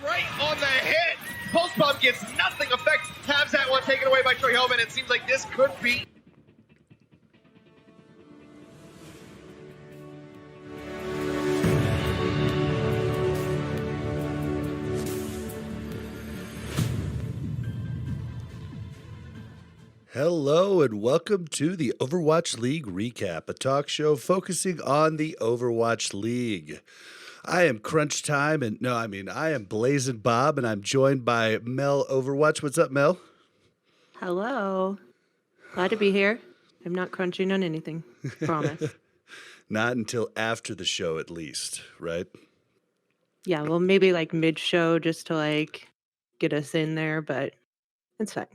Right on the hit. Pulse Bomb gets nothing effect. Has that one taken away by Troy Hellman. It seems like this could be. Hello and welcome to the Overwatch League recap, a talk show focusing on the Overwatch League. I am Crunch Time, I am BlazzinBob, and I'm joined by MelOverwatch. What's up, Mel? Hello. Glad to be here. I'm not crunching on anything. Promise. Not until after the show, at least, right? Yeah, well, maybe like mid-show just to like get us in there, but it's fine.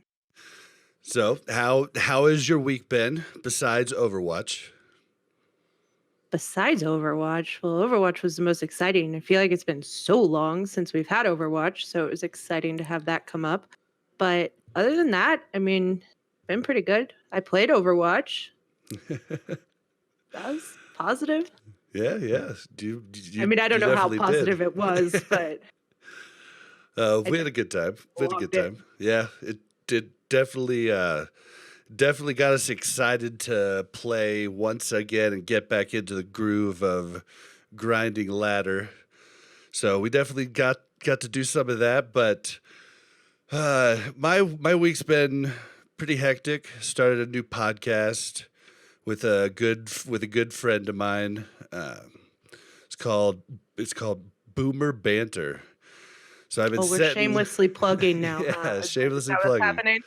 So, how has your week been besides Overwatch? Besides Overwatch, well, Overwatch was the most exciting. I feel like it's been so long since we've had Overwatch, so it was exciting to have that come up. But other than that, I mean, been pretty good. I played Overwatch. That was positive. Yeah. I mean, I don't know how positive it was, but we had a good time. Yeah, it did definitely got us excited to play once again and get back into the groove of grinding ladder. So we definitely got to do some of that, but my week's been pretty hectic. Started a new podcast with a good friend of mine. It's called Boomer Banter. So I've been we're shamelessly plugging now. Yeah, shamelessly plugging. What's happening?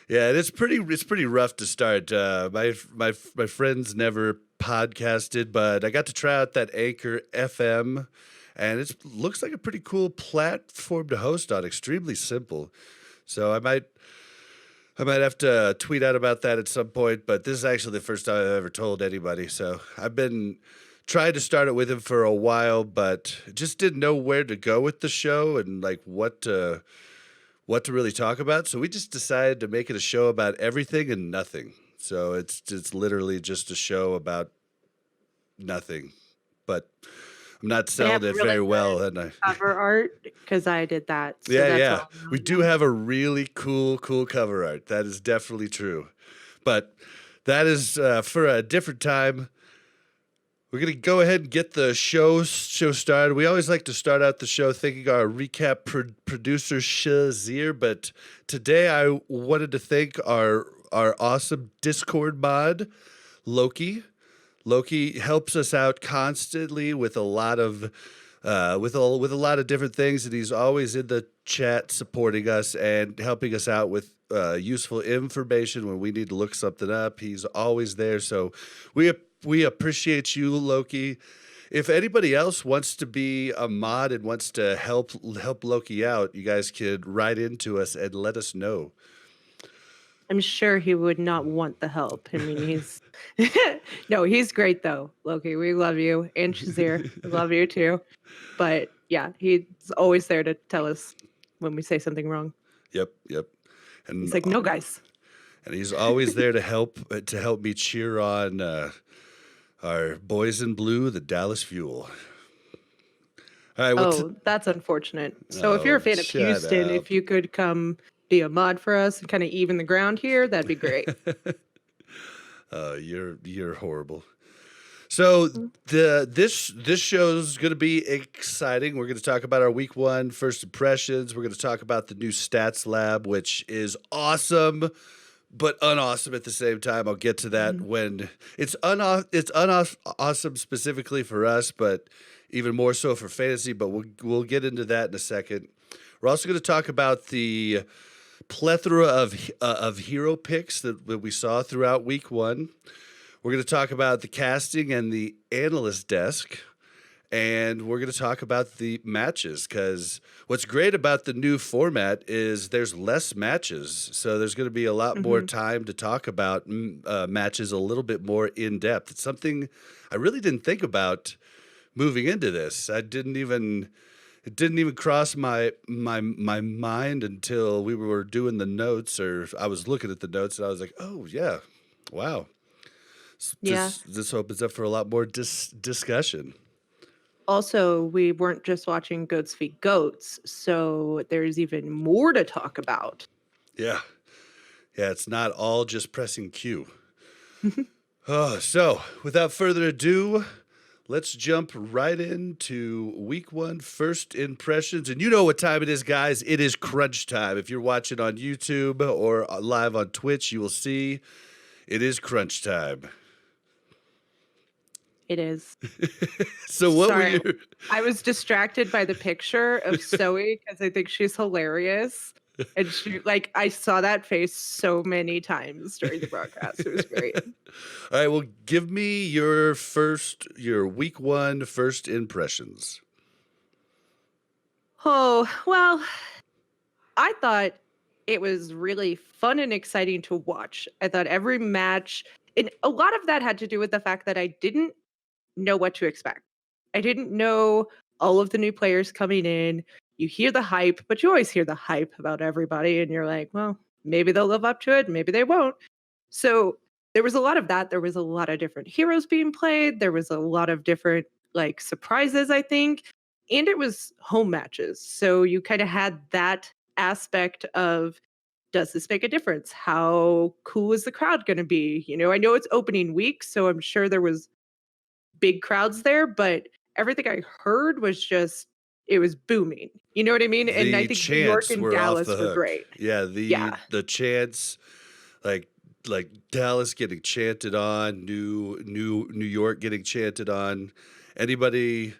Yeah, and it's pretty rough to start. My friends never podcasted, but I got to try out that Anchor FM, and it looks like a pretty cool platform to host on. Extremely simple. So I might have to tweet out about that at some point. But this is actually the first time I've ever told anybody. So I've been trying to start it with him for a while, but just didn't know where to go with the show and like what to really talk about. So we just decided to make it a show about everything and nothing. So it's literally just a show about nothing. But I'm not selling it very well, and I cover art because I did that. So yeah. We do have a really cool cover art. That is definitely true. But that is for a different time. We're going to go ahead and get the show started. We always like to start out the show thanking our recap producer, Shazir, but today I wanted to thank our awesome Discord mod, Loki. Loki helps us out constantly with a lot of with a lot of different things, and he's always in the chat supporting us and helping us out with useful information when we need to look something up. He's always there, so we appreciate you, Loki. If anybody else wants to be a mod and wants to help Loki out, you guys could write into us and let us know. I'm sure he would not want the help. I mean, he's he's great though, Loki. We love you, and Shazir, we love you too. But yeah, he's always there to tell us when we say something wrong. Yep. And he's like, no, guys. And he's always there to help me cheer on our boys in blue, the Dallas Fuel. All right, that's unfortunate. So if you're a fan of Houston, if you could come be a mod for us and kind of even the ground here, that'd be great. You're horrible. So this show's going to be exciting. We're going to talk about our week 1 first impressions. We're going to talk about the new stats lab, which is awesome, but unawesome at the same time. I'll get to that when it's unawesome specifically for us, but even more so for fantasy. But we'll get into that in a second. We're also going to talk about the plethora of hero picks that we saw throughout week 1. We're going to talk about the casting and the analyst desk. And we're going to talk about the matches, because what's great about the new format is there's less matches. So there's going to be a lot more time to talk about matches a little bit more in depth. It's something I really didn't think about moving into this. It didn't even cross my mind until we were doing the notes, or I was looking at the notes and I was like, oh yeah, wow. This opens up for a lot more discussion. also, we weren't just watching Goats v Goats, so there's even more to talk about. Yeah. Yeah, it's not all just pressing Q. So, without further ado, let's jump right into week 1 first impressions. And you know what time it is, guys. It is crunch time. If you're watching on YouTube or live on Twitch, you will see it is crunch time. It is. So what Sorry, were you? I was distracted by the picture of Zoe because I think she's hilarious. And she, like, I saw that face so many times during the broadcast. It was great. All right, well, give me your week 1 first impressions. Oh, well, I thought it was really fun and exciting to watch. I thought every match, and a lot of that had to do with the fact that I didn't know what to expect. I didn't know all of the new players coming in. You hear the hype, but you always hear the hype about everybody, and you're like, well, maybe they'll live up to it, maybe they won't. So there was a lot of that. There was a lot of different heroes being played. There was a lot of different like surprises, I think. And it was home matches. So you kind of had that aspect of, does this make a difference? How cool is the crowd going to be? You know, I know it's opening week, so I'm sure there was big crowds there, but everything I heard was just, it was booming. You know what I mean? And I The think New York chants and were off Dallas the were hook. great. Yeah, Yeah. the chants, like Dallas getting chanted on, New York getting chanted on. Anybody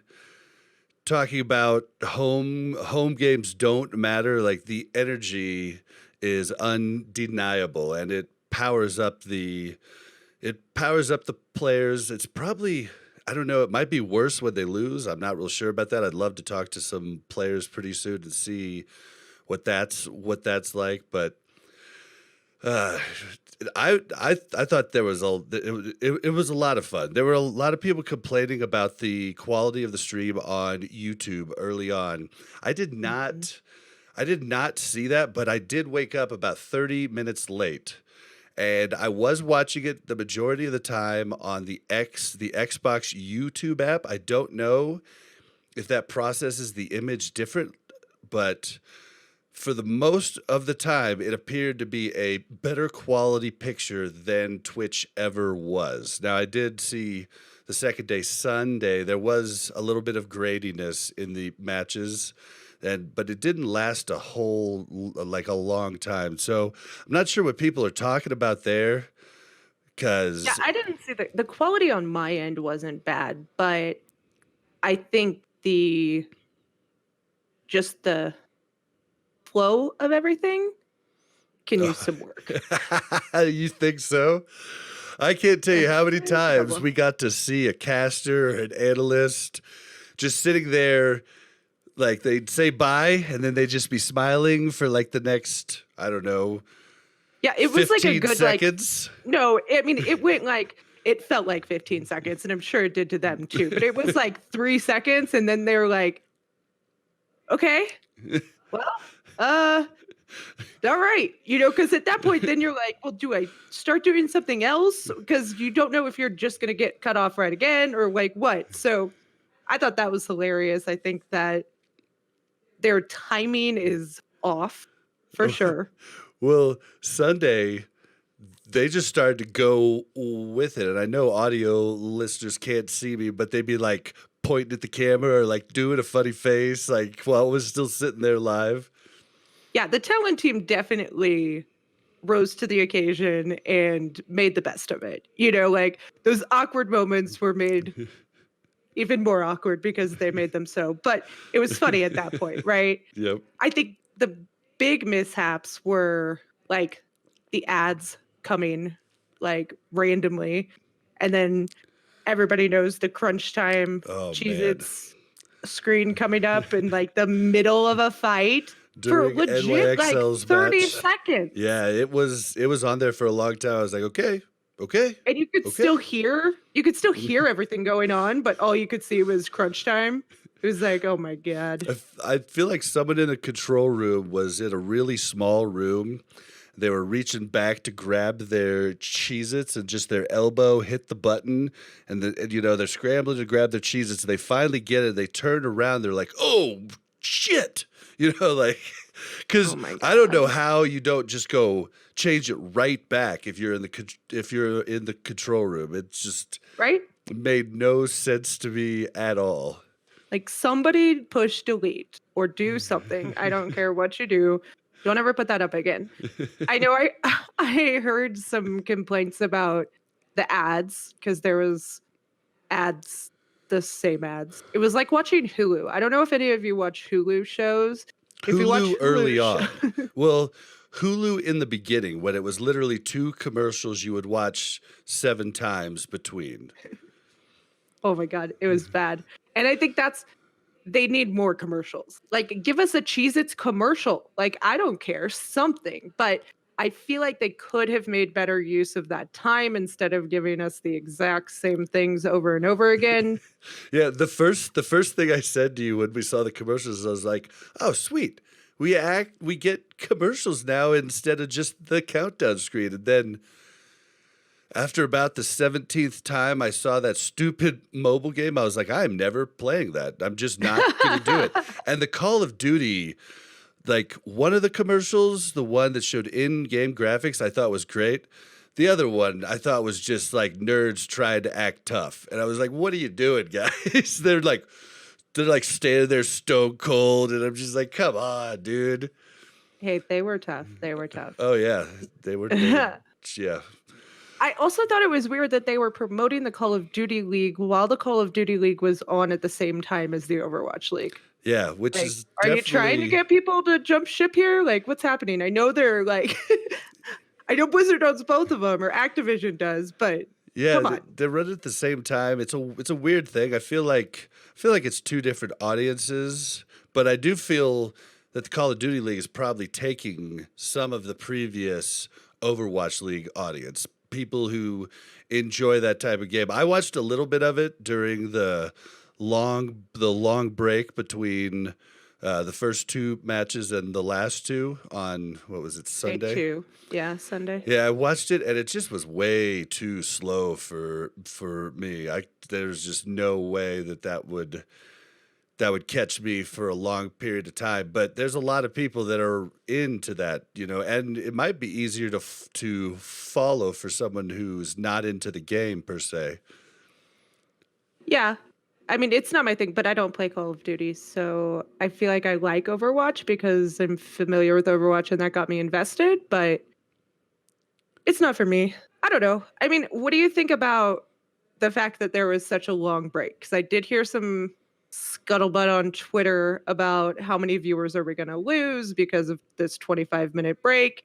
talking about home games don't matter. Like the energy is undeniable, and it powers up the players. It's probably, I don't know, it might be worse when they lose. I'm not real sure about that. I'd love to talk to some players pretty soon to see what that's like. But I thought there was it was a lot of fun. There were a lot of people complaining about the quality of the stream on YouTube early on. I did not see that, but I did wake up about 30 minutes late. And I was watching it the majority of the time on the Xbox YouTube app. I don't know if that processes the image different, but for the most of the time, it appeared to be a better quality picture than Twitch ever was. Now, I did see the second day, Sunday, there was a little bit of gradiness in the matches, but it didn't last a long time. So I'm not sure what people are talking about there, because Yeah, I didn't see the quality on my end wasn't bad, but I think just the flow of everything can use some work. You think so? I can't tell you how many There's a times couple. we got to see a caster or an analyst just sitting there, like they'd say bye and then they'd just be smiling for like the next, I don't know, Yeah, it was like a 15 good seconds. no, I mean it went like, it felt like 15 seconds, and I'm sure it did to them too. But it was like 3 seconds, and then they were like, "Okay, well, all right," you know, because at that point, then you're like, "Well, do I start doing something else?" Because you don't know if you're just gonna get cut off right again or like what. So I thought that was hilarious. I think that their timing is off for sure. Well, Sunday, they just started to go with it. And I know audio listeners can't see me, but they'd be like pointing at the camera or like doing a funny face, like while it was still sitting there live. Yeah, the talent team definitely rose to the occasion and made the best of it. You know, like those awkward moments were made even more awkward because they made them so. But it was funny at that point, right? Yep. I think the big mishaps were like the ads coming like randomly, and then everybody knows the crunch time Oh, Cheez-Its screen coming up in like the middle of a fight During for legit like NYXL's 30 match. seconds. Yeah, it was on there for a long time. I was like, okay. And you could still hear everything going on, but all you could see was crunch time. It was like, oh my God. I feel like someone in a control room was in a really small room, They were reaching back to grab their Cheez-Its and just their elbow hit the button. And they're scrambling to grab their Cheez-Its. They finally get it. They turn around. They're like, oh, shit. Because Oh my I don't know God. how you don't just go change it right back if you're in the control room. It's just Right? made no sense to me at all. Like somebody push delete or do something. I don't care what you do. Don't ever put that up again. I know I heard some complaints about the ads because there was ads, the same ads. It was like watching Hulu. I don't know if any of you watch Hulu shows. If you watch Hulu early on. show- Well, Hulu in the beginning, when it was literally 2 commercials you would watch 7 times between. Oh my God, it was bad. And I think they need more commercials. Like, give us a Cheez-Its commercial. Like, I don't care, something. But I feel like they could have made better use of that time instead of giving us the exact same things over and over again. Yeah, the first thing I said to you when we saw the commercials, I was like, "Oh, sweet. We get commercials now instead of just the countdown screen." And then after about the 17th time I saw that stupid mobile game, I was like, I'm never playing that. I'm just not going to do it. And the Call of Duty, like one of the commercials, the one that showed in-game graphics, I thought was great. The other one I thought was just like nerds trying to act tough. And I was like, what are you doing, guys? They're like standing there stone cold. And I'm just like, come on, dude. Hey, they were tough. They were tough. Oh, yeah. They were yeah. I also thought it was weird that they were promoting the Call of Duty League while the Call of Duty League was on at the same time as the Overwatch League. Yeah, which Like, is are you trying to get people to jump ship here? Like, what's happening? I know they're like, I know Blizzard owns both of them, or Activision does, but come on. They're running at the same time. It's a weird thing. I feel like it's 2 different audiences, but I do feel that the Call of Duty League is probably taking some of the previous Overwatch League audience, people who enjoy that type of game. I watched a little bit of it during the long break between the first 2 matches and the last 2 on, what was it, Sunday? Day 2. Yeah, Sunday. Yeah, I watched it and it just was way too slow for me. There's just no way that would catch me for a long period of time. But there's a lot of people that are into that, and it might be easier to follow for someone who's not into the game per se. Yeah. I mean, it's not my thing, but I don't play Call of Duty, so I feel like I like Overwatch because I'm familiar with Overwatch and that got me invested, but it's not for me. I don't know. I mean, what do you think about the fact that there was such a long break? Because I did hear some scuttlebutt on Twitter about how many viewers are we going to lose because of this 25-minute break.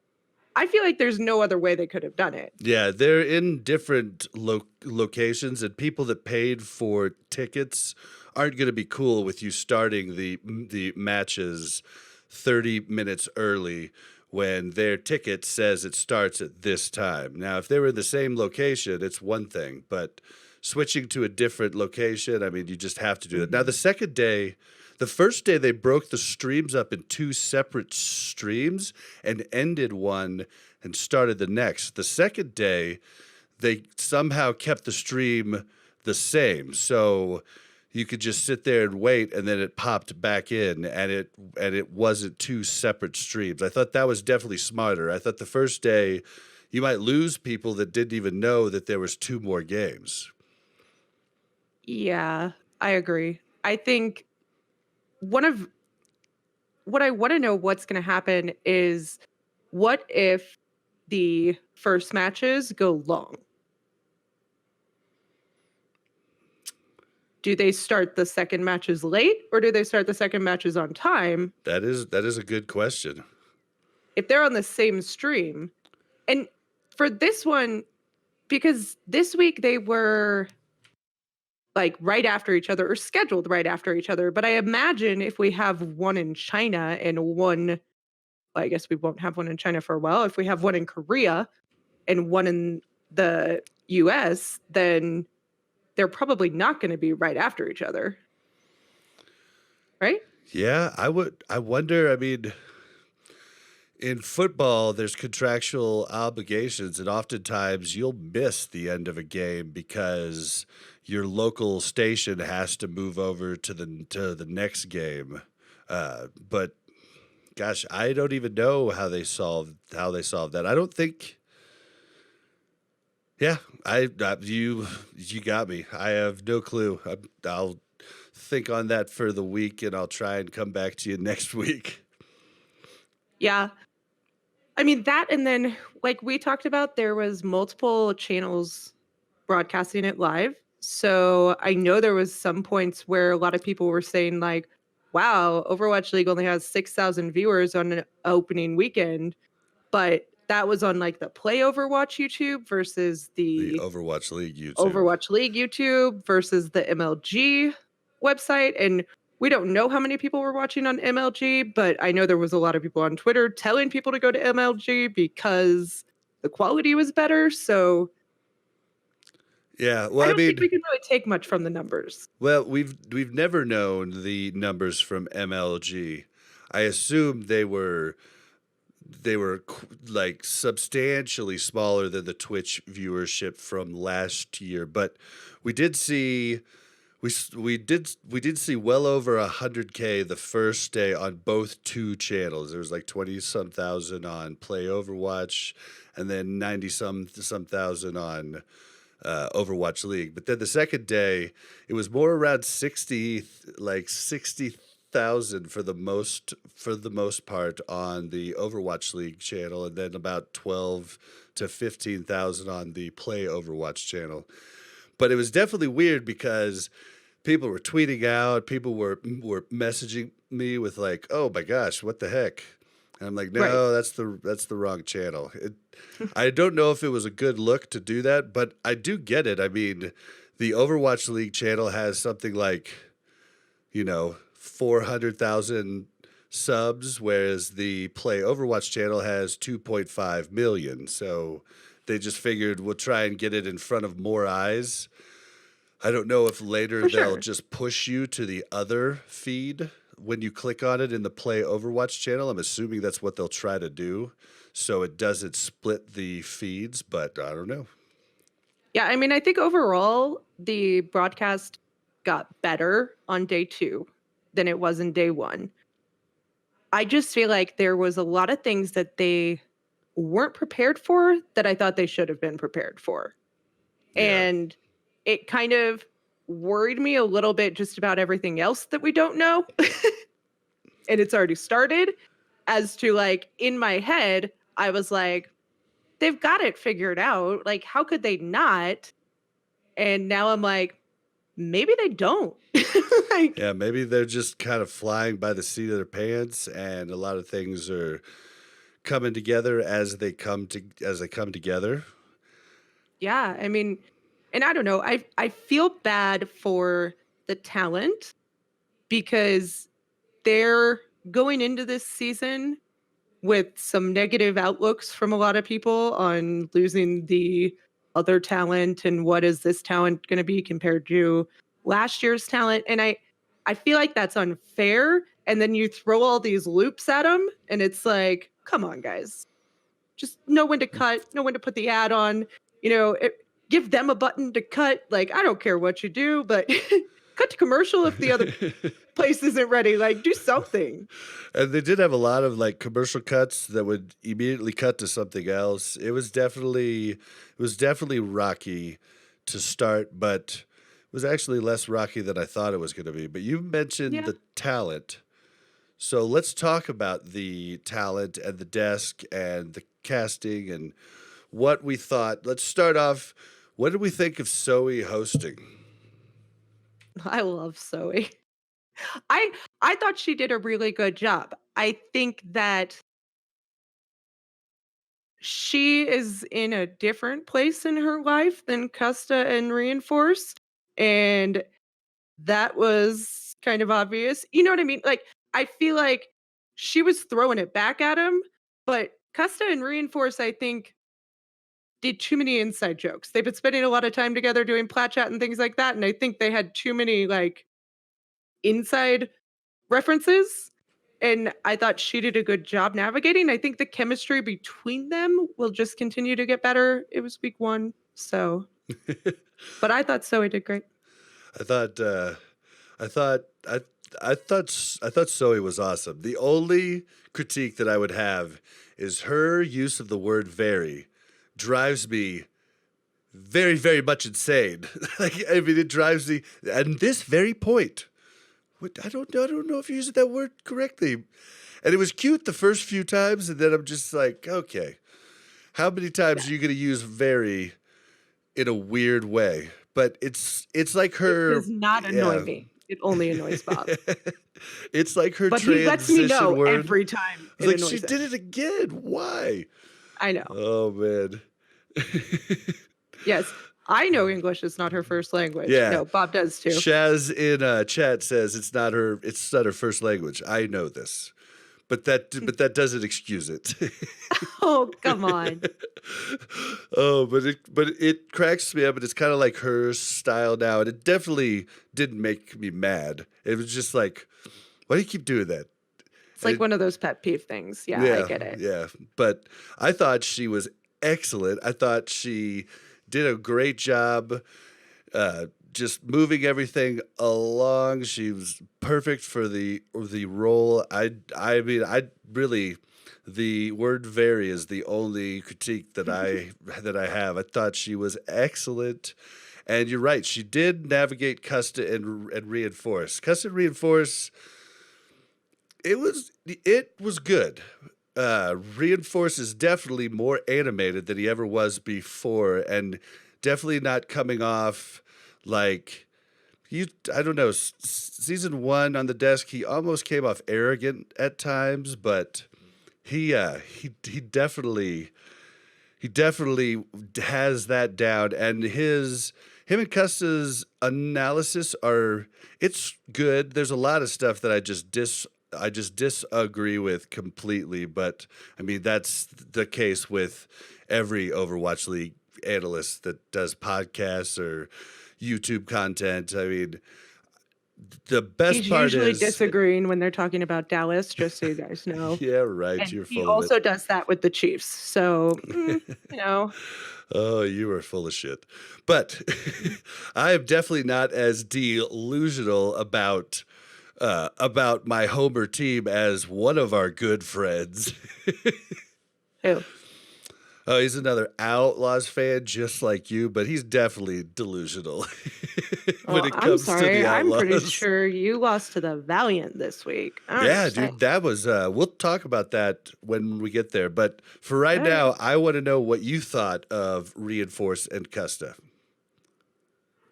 I feel like there's no other way they could have done it. Yeah, they're in different locations, and people that paid for tickets aren't going to be cool with you starting the matches 30 minutes early when their ticket says it starts at this time. Now, if they were in the same location, it's one thing, but switching to a different location, I mean, you just have to do that. Now, the first day they broke the streams up in 2 separate streams and ended one and started the next. The second day, they somehow kept the stream the same. So you could just sit there and wait, and then it popped back in, and it wasn't 2 separate streams. I thought that was definitely smarter. I thought the first day you might lose people that didn't even know that there was 2 more games. Yeah, I agree. I think what I want to know what's going to happen is what if the first matches go long? Do they start the second matches late or do they start the second matches on time? That is a good question. If they're on the same stream. And for this one, because this week they were like right after each other or scheduled right after each other. But I imagine if we have one in China and one, well, I guess we won't have one in China for a while. If we have one in Korea and one in the US, then they're probably not going to be right after each other. Right? Yeah, I wonder, I mean, in football, there's contractual obligations, and oftentimes you'll miss the end of a game because your local station has to move over to the next game. But gosh, I don't even know how they solved that. I don't think. Yeah, you got me. I have no clue. I'll think on that for the week, and I'll try and come back to you next week. Yeah. I mean that, and then like we talked about, there was multiple channels broadcasting it live. So I know there was some points where a lot of people were saying like, wow, Overwatch League only has 6,000 viewers on an opening weekend, but that was on like the Play Overwatch YouTube versus The the Overwatch League YouTube. Overwatch League YouTube versus the MLG website. And we don't know how many people were watching on MLG, but I know there was a lot of people on Twitter telling people to go to MLG because the quality was better. So Yeah, I well, I don't think mean, we can really take much from the numbers. well, we've never known the numbers from MLG. I assume they were like substantially smaller than the Twitch viewership from last year, but we did see we did see well over 100K the first day on both two channels. There was like 20 some thousand on Play Overwatch, and then 90 some thousand on Overwatch League. But then the second day, it was more around 60,000 for the most part on the Overwatch League channel, and then about 12 to 15,000 on the Play Overwatch channel. But it was definitely weird because people were tweeting out, people were messaging me with like, "Oh my gosh, what the heck?" And I'm like, Right. "No, that's the wrong channel." I don't know if it was a good look to do that, but I do get it. I mean, the Overwatch League channel has something like, 400,000 subs, whereas the Play Overwatch channel has 2.5 million. So they just figured we'll try and get it in front of more eyes. I don't know if later For they'll sure. just push you to the other feed when you click on it in the Play Overwatch channel. I'm assuming that's what they'll try to do, so it doesn't split the feeds, but I don't know. Yeah, I mean, I think overall the broadcast got better on day 2 than it was in day 1. I just feel like there was a lot of things that they weren't prepared for that I thought they should have been prepared for. Yeah. And it kind of worried me a little bit just about everything else that we don't know. And it's already started. As to like in my head, I was like, they've got it figured out. Like, how could they not? And now I'm like, maybe they don't. Like, Yeah, maybe they're just kind of flying by the seat of their pants, and a lot of things are coming together as they come together. yeah, I mean, and I don't know. I feel bad for the talent because they're going into this season with some negative outlooks from a lot of people on losing the other talent and what is this talent going to be compared to last year's talent. And I feel like that's unfair, and then you throw all these loops at them and it's like, come on guys, just know when to cut, know when to put the ad on, give them a button to cut. Like, I don't care what you do, but cut to commercial if the other place isn't ready. Like, do something. And they did have a lot of like commercial cuts that would immediately cut to something else. It was definitely rocky to start, but it was actually less rocky than I thought it was going to be. But you mentioned Yeah. the talent. So let's talk about the talent and the desk and the casting and what we thought. Let's start off. What did we think of Zoe hosting? I love Zoe. I I thought she did a really good job. I think that she is in a different place in her life than Custa and Reinforced, and that was kind of obvious. You know what I mean? Like, I feel like she was throwing it back at him, but Custa and Reinforce, I think, did too many inside jokes. They've been spending a lot of time together doing plat chat and things like that, and I think they had too many like inside references. And I thought she did a good job navigating. I think the chemistry between them will just continue to get better. It was week 1, so but I thought Zoe did great. I thought I thought I thought Zoe was awesome. The only critique that I would have is her use of the word very drives me very, very much insane. Like, I mean, it drives me at this very point. I don't know if you're using that word correctly. And it was cute the first few times, and then I'm just like, okay, how many times are you going to use very in a weird way? But it's like her. It does not annoy me. It only annoys Bob. It's like her But he lets me transition know word. every time it Like, annoys she him. did it again. Why? I know. Oh man. Yes, I know English is not her first language. Yeah. No, Bob does too. Shaz in chat says it's not her first language. I know this. But that doesn't excuse it. Oh, come on. Oh, but it cracks me up, and it's kind of like her style now, and it definitely didn't make me mad. It was just like, why do you keep doing that? It's like one of those pet peeve things. Yeah, I get it. Yeah, but I thought she was excellent. I thought she did a great job just moving everything along. She was perfect for the role. I mean, I really, the word very is the only critique that I have. I thought she was excellent. And you're right, she did navigate Custa and Reinforce. Custa and Reinforce, it was good. Reinforce is definitely more animated than he ever was before, and definitely not coming off like I don't know. Season 1 on the desk, he almost came off arrogant at times, but he definitely has that down, and him and Custa's analysis it's good. There's a lot of stuff that I just disagree with completely, but I mean that's the case with every Overwatch League analyst that does podcasts or YouTube content. I mean, the best He's part usually is disagreeing when they're talking about Dallas, just so you guys know. yeah, right. And You're he full also of it. does that with the Chiefs. So, you know. Oh, you are full of shit. But I am definitely not as delusional about my Homer team as one of our good friends. Who? Oh, he's another Outlaws fan just like you, but he's definitely delusional when Well, it I'm comes to sorry. the I'm Outlaws. pretty sure you lost to the Valiant this week. I don't Yeah, understand. dude, that was we'll talk about that when we get there. But for right Okay. now, I want to know what you thought of Reinforce and Custa.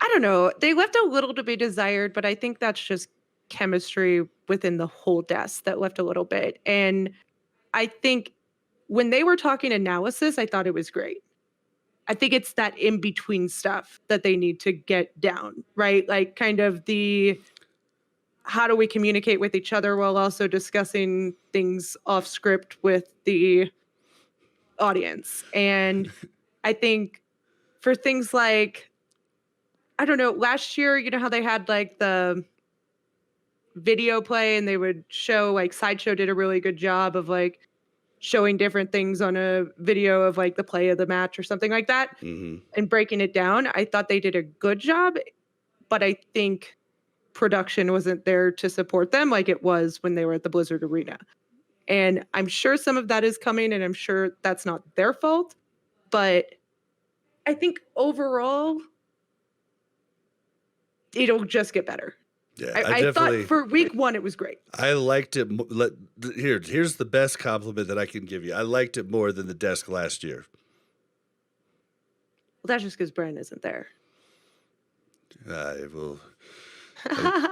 I don't know. They left a little to be desired, but I think that's just chemistry within the whole desk that left a little bit. And I think when they were talking analysis, I thought it was great. I think it's that in between stuff that they need to get down, right? Like kind of the how do we communicate with each other while also discussing things off script with the audience. And I think for things like, I don't know, last year, you know how they had like the video play and they would show like Sideshow did a really good job of like showing different things on a video of like the play of the match or something like that and breaking it down. I thought they did a good job, but I think production wasn't there to support them like it was when they were at the Blizzard Arena. And I'm sure some of that is coming and I'm sure that's not their fault, but I think overall it'll just get better. Yeah, I thought for week 1 it was great. I liked it. Here's the best compliment that I can give you. I liked it more than the desk last year. Well, that's just because Bren isn't there. I would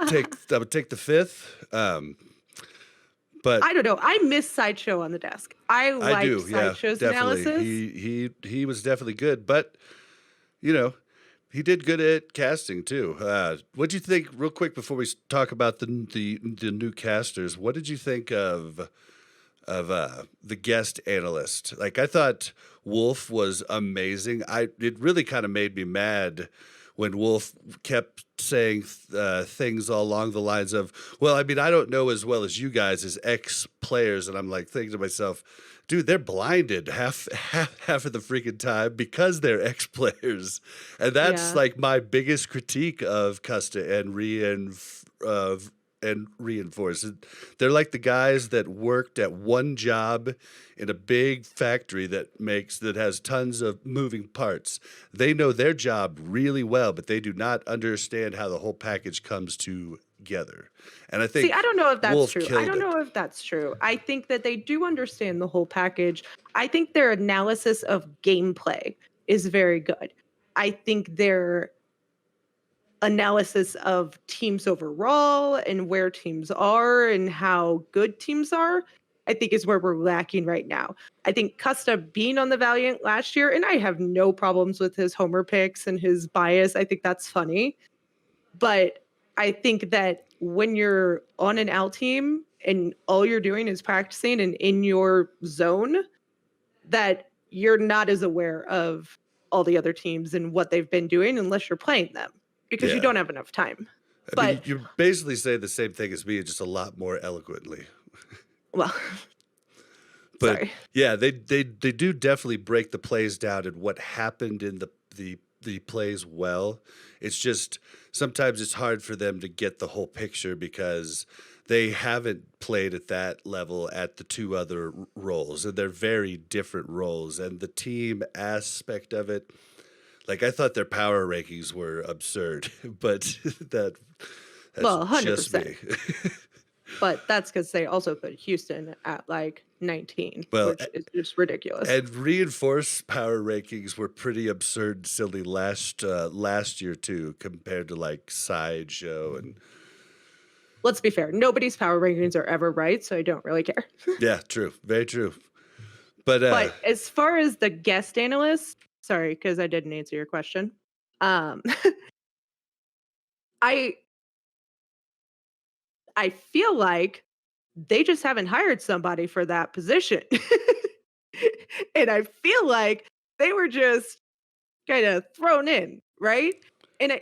take the fifth. But I don't know. I miss Sideshow on the desk. I liked Sideshow's definitely. analysis. He was definitely good, but you know, he did good at casting too. What did you think, real quick, before we talk about the new casters? What did you think of the guest analyst? Like, I thought Wolf was amazing. It really kind of made me mad when Wolf kept saying things along the lines of, well, I mean, I don't know as well as you guys as ex-players. And I'm like thinking to myself, dude, they're blinded half of the freaking time because they're ex-players. And that's like my biggest critique of Custa and Reinforce. They're like the guys that worked at one job in a big factory that has tons of moving parts. They know their job really well, but they do not understand how the whole package comes together. And I think I don't know if that's Wolf true. killed I don't know if that's true. I think that they do understand the whole package. I think their analysis of gameplay is very good. I think their analysis of teams overall and where teams are and how good teams are, I think is where we're lacking right now. I think Custa being on the Valiant last year, and I have no problems with his homer picks and his bias. I think that's funny. But I think that when you're on an L team and all you're doing is practicing and in your zone, that you're not as aware of all the other teams and what they've been doing unless you're playing them because you don't have enough time. I mean, you're basically saying the same thing as me, just a lot more eloquently. Well, but sorry. Yeah, they do definitely break the plays down and what happened in the plays well. It's just sometimes it's hard for them to get the whole picture because they haven't played at that level at the two other roles, and they're very different roles. And the team aspect of it, like I thought their power rankings were absurd, but that's 100%. just me. But that's because they also put Houston at like 19, which is just ridiculous. And Reinforced power rankings were pretty absurd and silly last year too, compared to like Sideshow and. Let's be fair. Nobody's power rankings are ever right, so I don't really care. Yeah, true. Very true. But as far as the guest analysts, sorry, because I didn't answer your question. I feel like they just haven't hired somebody for that position. And I feel like they were just kind of thrown in, right? And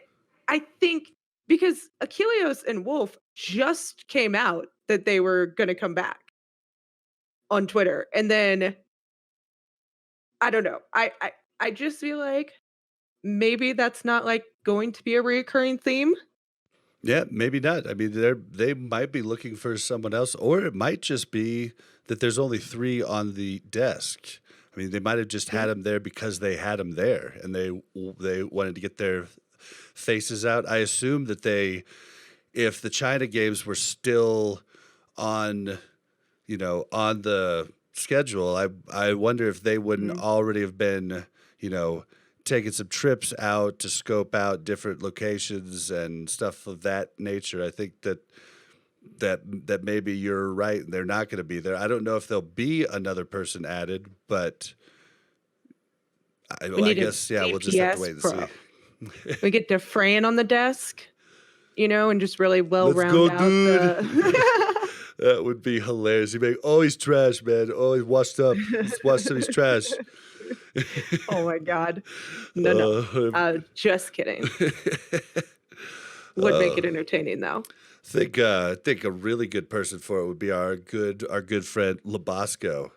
I think because Achilleos and Wolf just came out that they were going to come back on Twitter. And then, I don't know. I just feel like maybe that's not like going to be a reoccurring theme. Yeah, maybe not. I mean, they might be looking for someone else, or it might just be that there's only 3 on the desk. I mean, they might have just had them there because they had them there, and they wanted to get their faces out. I assume that if the China games were still on, on the schedule, I wonder if they wouldn't already have been, taking some trips out to scope out different locations and stuff of that nature. I think that maybe you're right. They're not going to be there. I don't know if there'll be another person added, but I guess, we'll just have to wait and see. We get Defran on the desk, and just really round out. That would be hilarious. He'd be like, he's trash, man. He's washed up. He's trash. Oh my God. No. Just kidding. Would make it entertaining though. I think a really good person for it would be our good friend Labasco.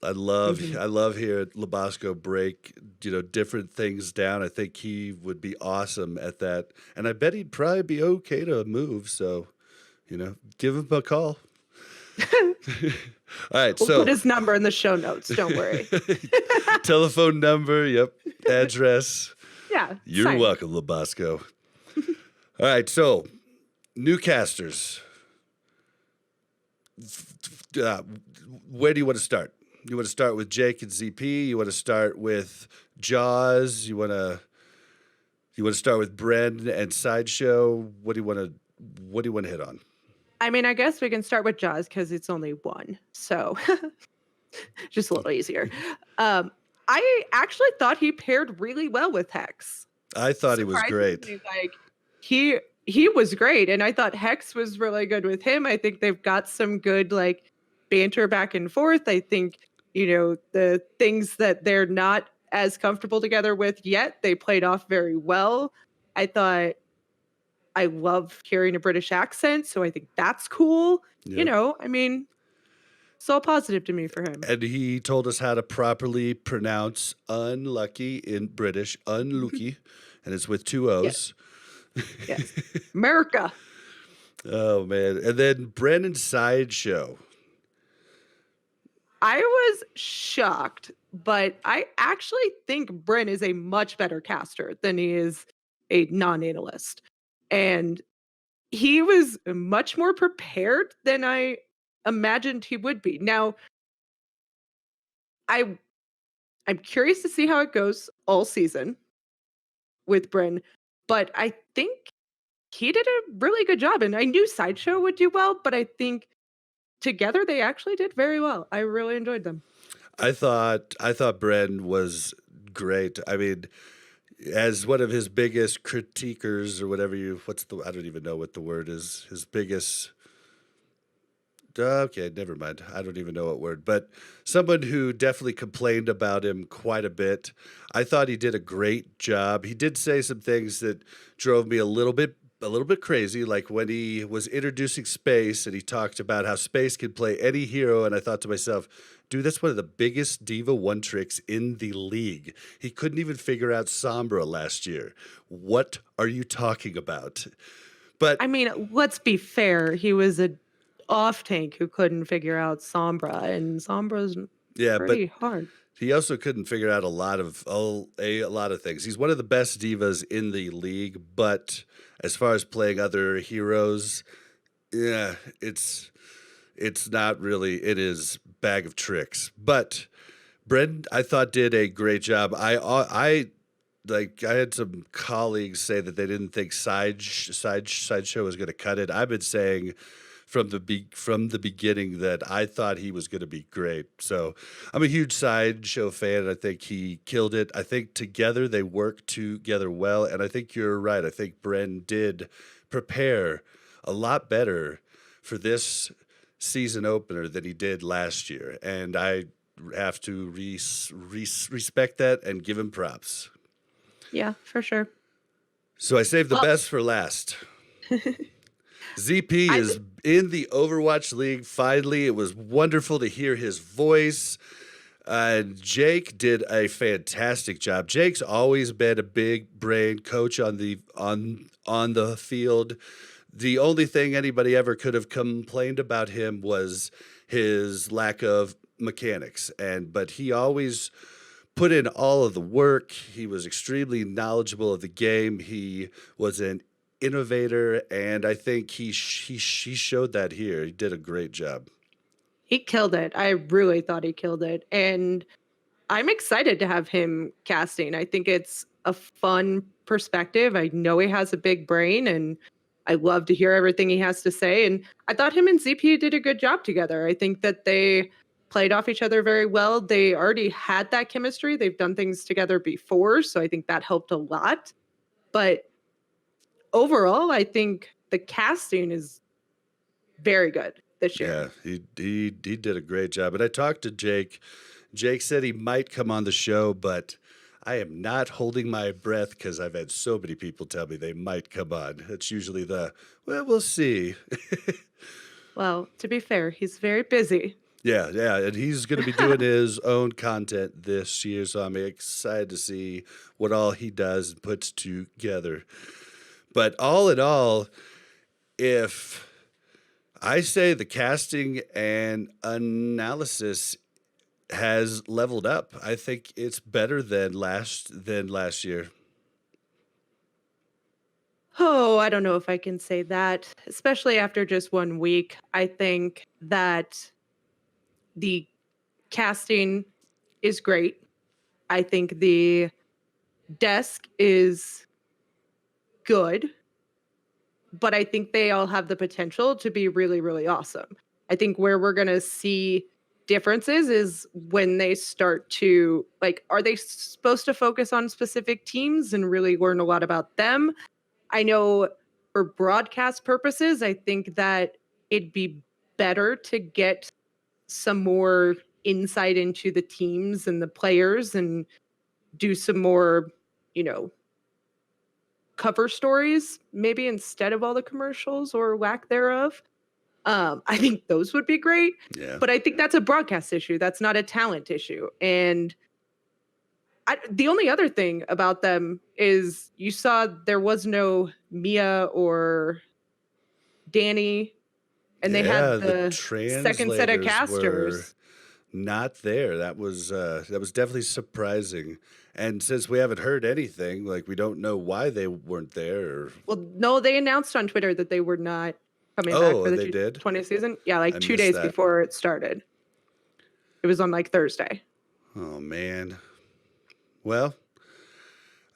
I love hearing Labasco break, different things down. I think he would be awesome at that. And I bet he'd probably be okay to move, so give him a call. All right, we'll put his number in the show notes. Don't worry. Telephone number, yep. Address. Yeah. You're welcome, Labasco. All right, so new casters. Where do you want to start? You want to start with Jake and ZP? You want to start with Jaws? You want to start with Bren and Sideshow? What do you want to hit on? I mean, I guess we can start with Jaws because it's only one, so just a little easier. I actually thought he paired really well with Hex. I thought he was great. Like he was great, and I thought Hex was really good with him. I think they've got some good like banter back and forth. I think the things that they're not as comfortable together with yet. They played off very well. I thought I love hearing a British accent, so I think that's cool. You Yep. know, I mean, it's all positive to me for him. And he told us how to properly pronounce unlucky in British, unlucky, and it's with two Yes, O's. yes. America. Oh man. And then Brandon's sideshow. I was shocked, but I actually think Bryn is a much better caster than he is a non-analyst. And he was much more prepared than I imagined he would be. Now, I I'm curious to see how it goes all season with Bryn, but I think he did a really good job. And I knew Sideshow would do well, but I think together they actually did very well. I really enjoyed them. I thought Bren was great. I mean, as one of his biggest critiquers or whatever I don't even know what the word is. His biggest okay, never mind. I don't even know what word, but someone who definitely complained about him quite a bit. I thought he did a great job. He did say some things that drove me a little bit crazy, like when he was introducing Space and he talked about how Space could play any hero, and I thought to myself, dude, that's one of the biggest Diva one tricks in the league. He couldn't even figure out Sombra last year. What are you talking about? But I mean, let's be fair. He was a off tank who couldn't figure out Sombra, and Sombra's yeah, but pretty hard. he also couldn't figure out a lot of things. He's one of the best divas in the league, but as far as playing other heroes, yeah, it's not really. It is bag of tricks. But Brent, I thought did a great job. I had some colleagues say that they didn't think sideshow was going to cut it. I've been saying from the beginning that I thought he was going to be great. So I'm a huge sideshow fan, and I think he killed it. I think together they worked together well, and I think you're right. I think Bren did prepare a lot better for this season opener than he did last year, and I have to respect that and give him props. Yeah, for sure. So I saved the Well, best for last. ZP I is in the Overwatch League. Finally, it was wonderful to hear his voice. Jake did a fantastic job. Jake's always been a big brain coach on the field. The only thing anybody ever could have complained about him was his lack of mechanics, but he always put in all of the work. He was extremely knowledgeable of the game. He was an innovator, and I think he showed that here. He did a great job. He killed it. I really thought he killed it. And I'm excited to have him casting. I think it's a fun perspective. I know he has a big brain, and I love to hear everything he has to say. And I thought him and ZP did a good job together. I think that they played off each other very well. They already had that chemistry. They've done things together before, so I think that helped a lot. But overall, I think the casting is very good this year. Yeah, he did a great job. And I talked to Jake. Jake said he might come on the show, but I am not holding my breath because I've had so many people tell me they might come on. It's usually we'll see. Well, to be fair, he's very busy. Yeah, and he's going to be doing his own content this year, so I'm excited to see what all he does and puts together. But all in all, if I say the casting and analysis has leveled up, I think it's better than last year. Oh, I don't know if I can say that, especially after just 1 week. I think that the casting is great. I think the desk is good, but I think they all have the potential to be really, really awesome. I think where we're going to see differences is when they start to, like, are they supposed to focus on specific teams and really learn a lot about them? I know for broadcast purposes, I think that it'd be better to get some more insight into the teams and the players and do some more, you know, cover stories, maybe instead of all the commercials or lack thereof. I think those would be great. Yeah. But I think that's a broadcast issue. That's not a talent issue. And the only other thing about them is you saw there was no Mia or Danny, and they Yeah, had the the second set of translators were casters. not there. That was definitely surprising. And since we haven't heard anything, like we don't know why they weren't there. Or... Well, no, they announced on Twitter that they were not coming back Oh, for the they did? 2020 season. Yeah, like I 2 missed days that. before it started. It was on like Thursday. Oh man. Well,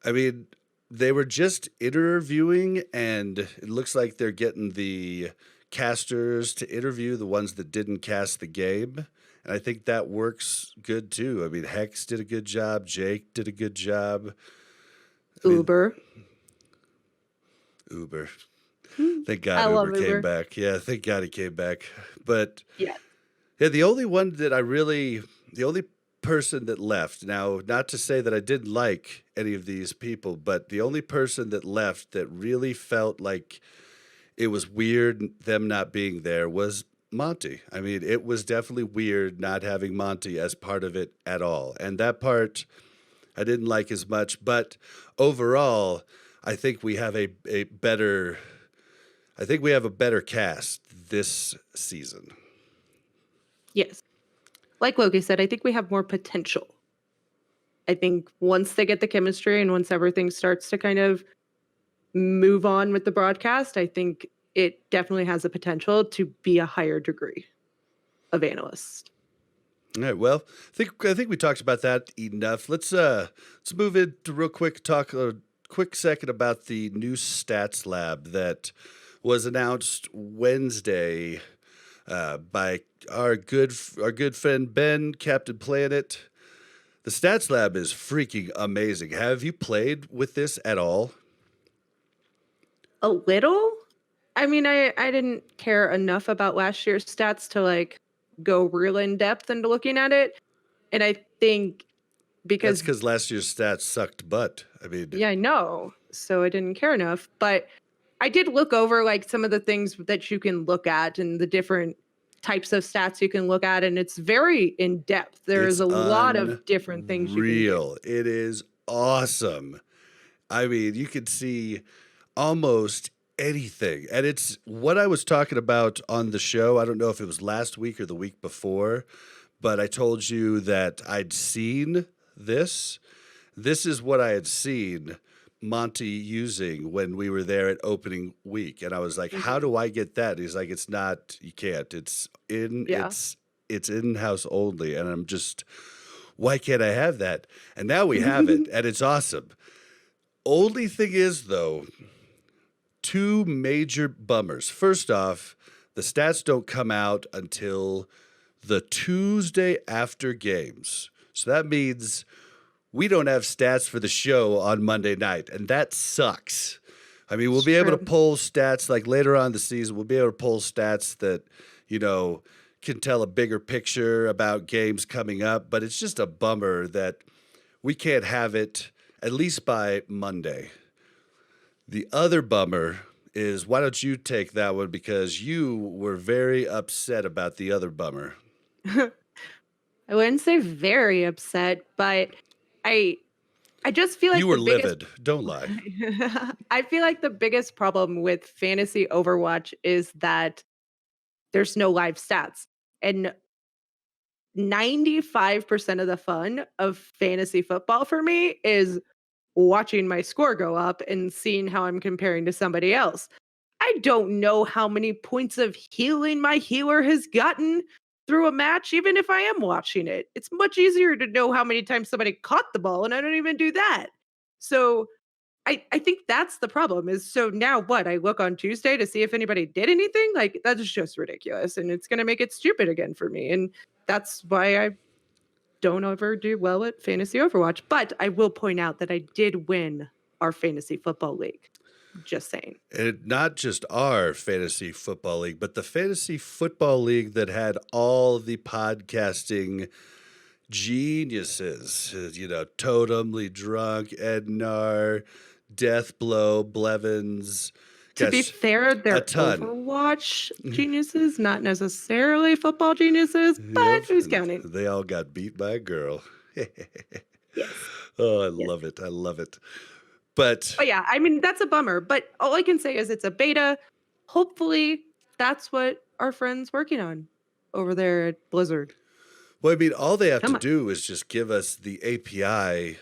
I mean, they were just interviewing, and it looks like they're getting the casters to interview the ones that didn't cast the game. And I think that works good too. I mean, Hex did a good job. Jake did a good job. Uber. Uber. Hmm. Thank God I love Uber came Uber. back. Yeah, thank God he came back. But Yeah. yeah, the only one that the only person that left, now, not to say that I didn't like any of these people, but the only person that left that really felt like it was weird them not being there was Monty. I mean, it was definitely weird not having Monty as part of it at all. And that part I didn't like as much, but overall, I think we have a better cast this season. Yes. Like Loki said, I think we have more potential. I think once they get the chemistry and once everything starts to kind of move on with the broadcast, I think it definitely has the potential to be a higher degree of analysts. All right. Well, I think we talked about that enough. Let's move into real quick. Talk a quick second about the new stats lab that was announced Wednesday by our good friend Ben, Captain Planet. The stats lab is freaking amazing. Have you played with this at all? A little. I mean, I didn't care enough about last year's stats to like go real in depth into looking at it. And I think That's because because last year's stats sucked butt. I mean, yeah, I know. So I didn't care enough. But I did look over like some of the things that you can look at and the different types of stats you can look at. And it's very in depth. There's it's a lot of different things you can do. unreal. It is awesome. I mean, you can see almost anything. And it's what I was talking about on the show. I don't know if it was last week or the week before, but I told you that I'd seen this. This is what I had seen Monty using when we were there at opening week. And I was like, how do I get that? He's like, it's not, you can't. It's in-house only. And I'm just, why can't I have that? And now we have it, and it's awesome. Only thing is, though, two major bummers. First off, the stats don't come out until the Tuesday after games. So that means we don't have stats for the show on Monday night, and that sucks. I mean, we'll be able to pull stats like later on in the season. We'll be able to pull stats that, you know, can tell a bigger picture about games coming up, but it's just a bummer that we can't have it at least by Monday. The other bummer is, why don't you take that one, because you were very upset about the other bummer. I wouldn't say very upset, but I just feel like You were the biggest livid. Don't lie. I feel like the biggest problem with fantasy Overwatch is that there's no live stats. And 95% of the fun of fantasy football for me is watching my score go up and seeing how I'm comparing to somebody else. I don't know how many points of healing my healer has gotten through a match, even if I am watching it. It's much easier to know how many times somebody caught the ball, and I don't even do that. So I think that's the problem is, so now what? I look on Tuesday to see if anybody did anything? Like, that's just ridiculous, and it's going to make it stupid again for me. And that's why I don't ever do well at Fantasy Overwatch. But I will point out that I did win our Fantasy Football League. Just saying. And not just our fantasy football league, but the fantasy football league that had all the podcasting geniuses. Totemly Drunk, Ednar, Deathblow, Blevins. To be Gosh, fair, a they're ton. Overwatch geniuses, not necessarily football geniuses, but Yep. who's counting? They all got beat by a girl. Yes. Oh, I Yes. love it. I love it. But But yeah, I mean, that's a bummer. But all I can say is it's a beta. Hopefully, that's what our friend's working on over there at Blizzard. well, I mean, all they have to Come on. do is just give us the API,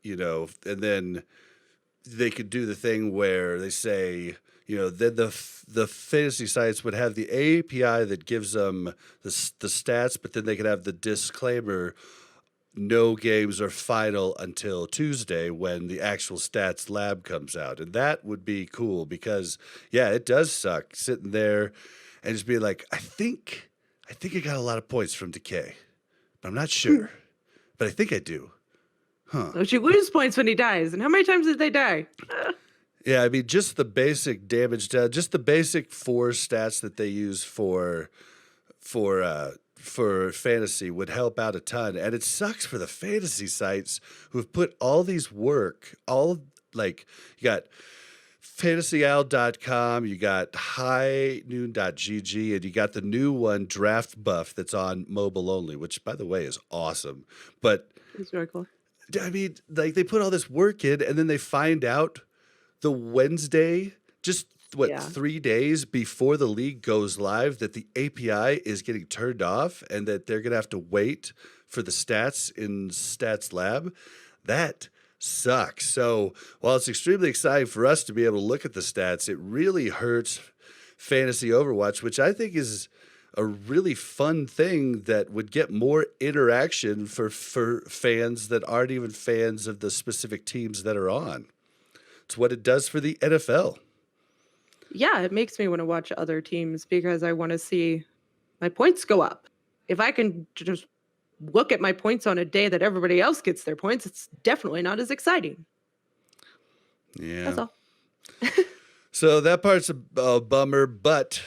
and then they could do the thing where they say, then the fantasy sites would have the API that gives them the stats, but then they could have the disclaimer: no games are final until Tuesday when the actual stats lab comes out, and that would be cool because it does suck sitting there and just being like, I think I got a lot of points from Decay, but I'm not sure, but I think I do. Huh. So she loses points when he dies. And how many times did they die? Yeah, I mean, just the basic damage, just the basic 4 stats that they use for fantasy would help out a ton. And it sucks for the fantasy sites who've put all these work, you got fantasyowl.com, you got highnoon.gg, and you got the new one, Draft Buff, that's on mobile only, which, by the way, is awesome. But It's very cool. I mean, they put all this work in, and then they find out the Wednesday, just 3 days before the league goes live, that the API is getting turned off and that they're going to have to wait for the stats in Stats Lab. That sucks. So while it's extremely exciting for us to be able to look at the stats, it really hurts Fantasy Overwatch, which I think is a really fun thing that would get more interaction for fans that aren't even fans of the specific teams that are on. It's what it does for the NFL. Yeah, it makes me want to watch other teams because I want to see my points go up. If I can just look at my points on a day that everybody else gets their points, it's definitely not as exciting. Yeah. That's all. So that part's a bummer, but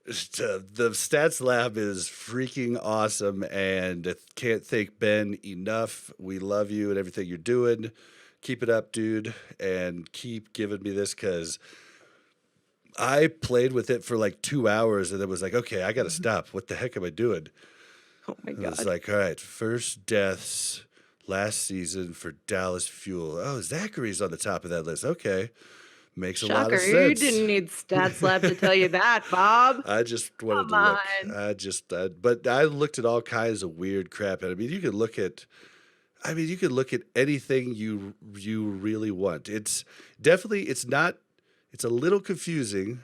the Stats Lab is freaking awesome, and I can't thank Ben enough. We love you and everything you're doing. Keep it up, dude, and keep giving me this, because I played with it for like 2 hours and then was like, okay, I got to stop. What the heck am I doing? Oh my It God. was like, all right, first deaths last season for Dallas Fuel. Oh, Zachary's on the top of that list. Okay. Makes a lot of Shocker, sense. you didn't need Stats Lab to tell you that, Bob. I just wanted Come to look. But I looked at all kinds of weird crap. And I mean, you could look at anything you really want. It's definitely, it's a little confusing,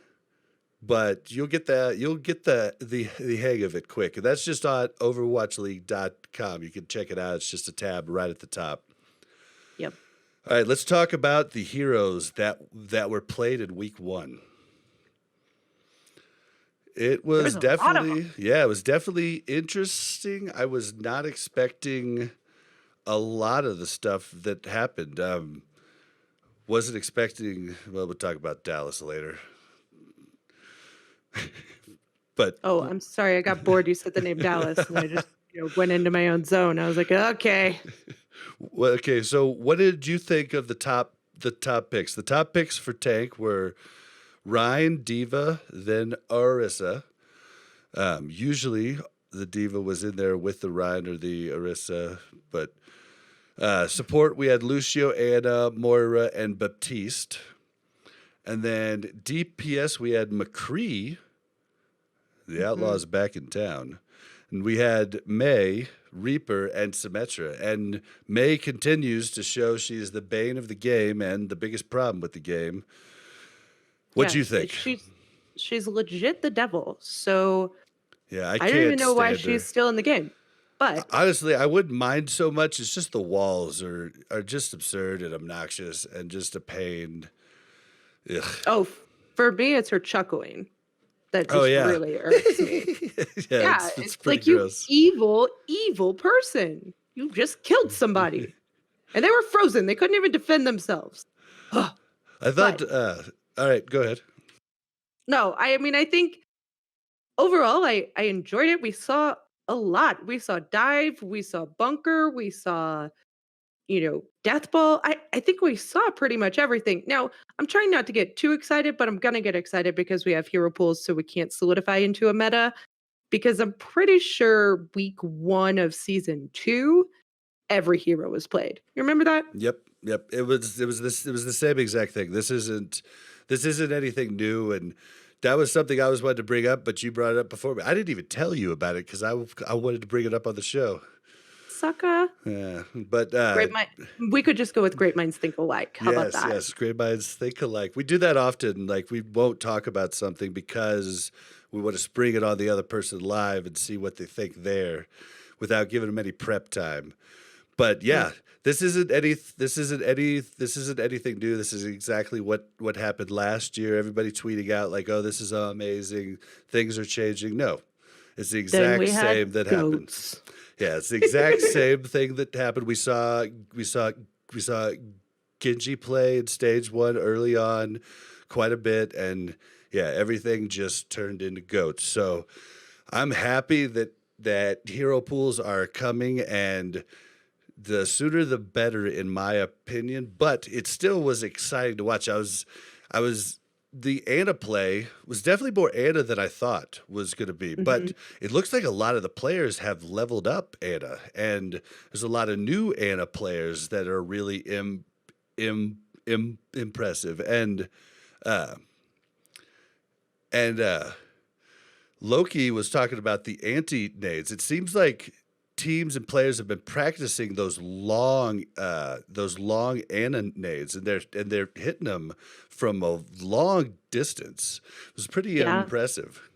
but you'll get the hang of it quick. And that's just on OverwatchLeague.com. You can check it out. It's just a tab right at the top. Yep. All right, let's talk about the heroes that were played in week 1. It was definitely interesting. I was not expecting a lot of the stuff that happened. Wasn't expecting. Well, we'll talk about Dallas later. But Oh, I'm sorry. I got bored. You said the name Dallas, and I just went into my own zone. I was like, okay. well, okay. So, what did you think of the top picks? The top picks for tank were Ryan, Diva, then Orisa. Usually, the Diva was in there with the Ryan or the Orisa, but support, we had Lucio, Anna, Moira, and Baptiste. And then DPS, we had McCree, the Outlaws back in town. And we had May, Reaper, and Symmetra. And May continues to show she's the bane of the game and the biggest problem with the game. What do you think? She's legit the devil. So yeah, I don't even know why she's still in the game. But honestly, I wouldn't mind so much. It's just the walls are just absurd and obnoxious and just a pain. Ugh. Oh, for me, it's her chuckling that just really irks me. It's like gross. You evil person. You just killed somebody. And they were frozen. They couldn't even defend themselves. I thought, all right, go ahead. No, I mean, I think overall, I enjoyed it. We saw a lot. We saw dive, we saw bunker, we saw, death ball. I think we saw pretty much everything. Now, I'm trying not to get too excited, but I'm gonna get excited because we have hero pools, so we can't solidify into a meta. Because I'm pretty sure week 1 of season 2, every hero was played. You remember that? Yep. It was the same exact thing. This isn't anything new, and that was something I was wanted to bring up, but you brought it up before me. I didn't even tell you about it because I wanted to bring it up on the show. Sucker. Yeah, but Great mind. We could just go with great minds think alike. How about that? yes, great minds think alike. We do that often. Like we won't talk about something because we want to spring it on the other person live and see what they think there, without giving them any prep time. But yeah, this isn't anything new. This is exactly what happened last year. Everybody tweeting out like, "Oh, this is amazing. Things are changing." No, it's the Then exact we had same that happened. goats. Yeah, it's the exact same thing that happened. We saw Genji play in stage 1 early on quite a bit, and yeah, everything just turned into goats. So I'm happy that hero pools are coming, and the sooner the better, in my opinion. But it still was exciting to watch. The Ana play was definitely more Ana than I thought was going to be. But it looks like a lot of the players have leveled up Ana, and there's a lot of new Ana players that are really impressive. Uh, and Loki was talking about the anti nades. It seems like teams and players have been practicing those long Ana nades, and they're hitting them from a long distance. It was pretty Yeah. impressive.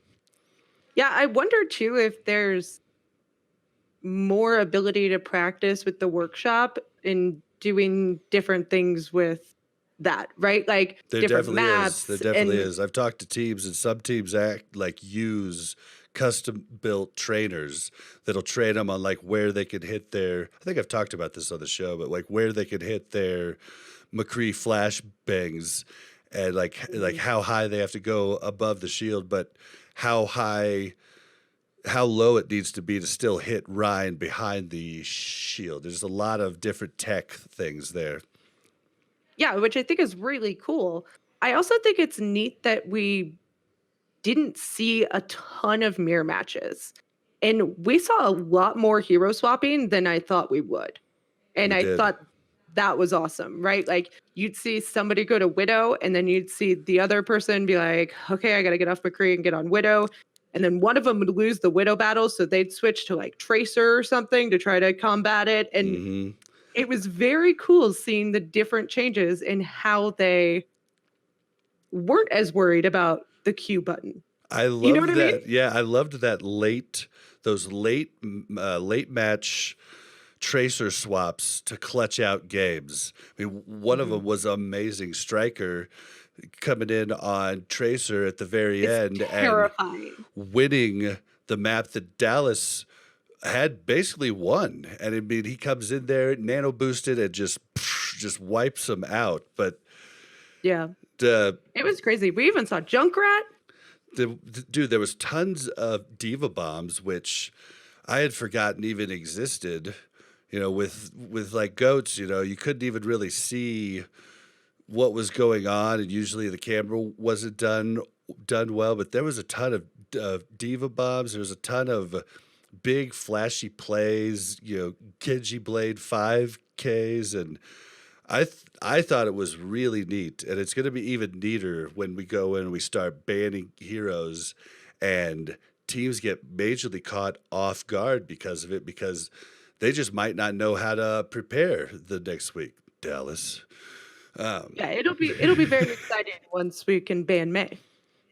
Yeah, I wonder too if there's more ability to practice with the workshop in doing different things with that, right? Like There different definitely is. maps There definitely and is. I've talked to teams, and some teams use custom built trainers that'll train them on like where they can hit their. I think I've talked about this on the show, but like where they can hit their McCree flash bangs, and like how high they have to go above the shield, but how low it needs to be to still hit Ryan behind the shield. There's a lot of different tech things there. yeah, which I think is really cool. I also think it's neat that we didn't see a ton of mirror matches. And we saw a lot more hero swapping than I thought we would. And We I did. thought that was awesome, right? Like you'd see somebody go to Widow, and then you'd see the other person be like, okay, I got to get off McCree and get on Widow. And then one of them would lose the Widow battle. So they'd switch to like Tracer or something to try to combat it. And hmm it was very cool seeing the different changes in how they weren't as worried about the Q button. I You know loved what I mean? that. Yeah, I loved that those late match tracer swaps to clutch out games. I mean, one of them was amazing. Striker coming in on Tracer at the very It's end and terrifying. winning the map that Dallas had basically won. And I mean, he comes in there, nano boosted, and just wipes them out. But Yeah. the It was crazy. We even saw Junkrat. dude, there was tons of diva bombs, which I had forgotten even existed. With like goats, you couldn't even really see what was going on, and usually the camera wasn't done well. But there was a ton of diva bombs. There was a ton of big flashy plays. Genji Blade 5Ks, and I thought it was really neat, and it's going to be even neater when we go in and we start banning heroes, and teams get majorly caught off guard because of it, because they just might not know how to prepare the next week. Dallas. Yeah, it'll be very exciting once we can ban May.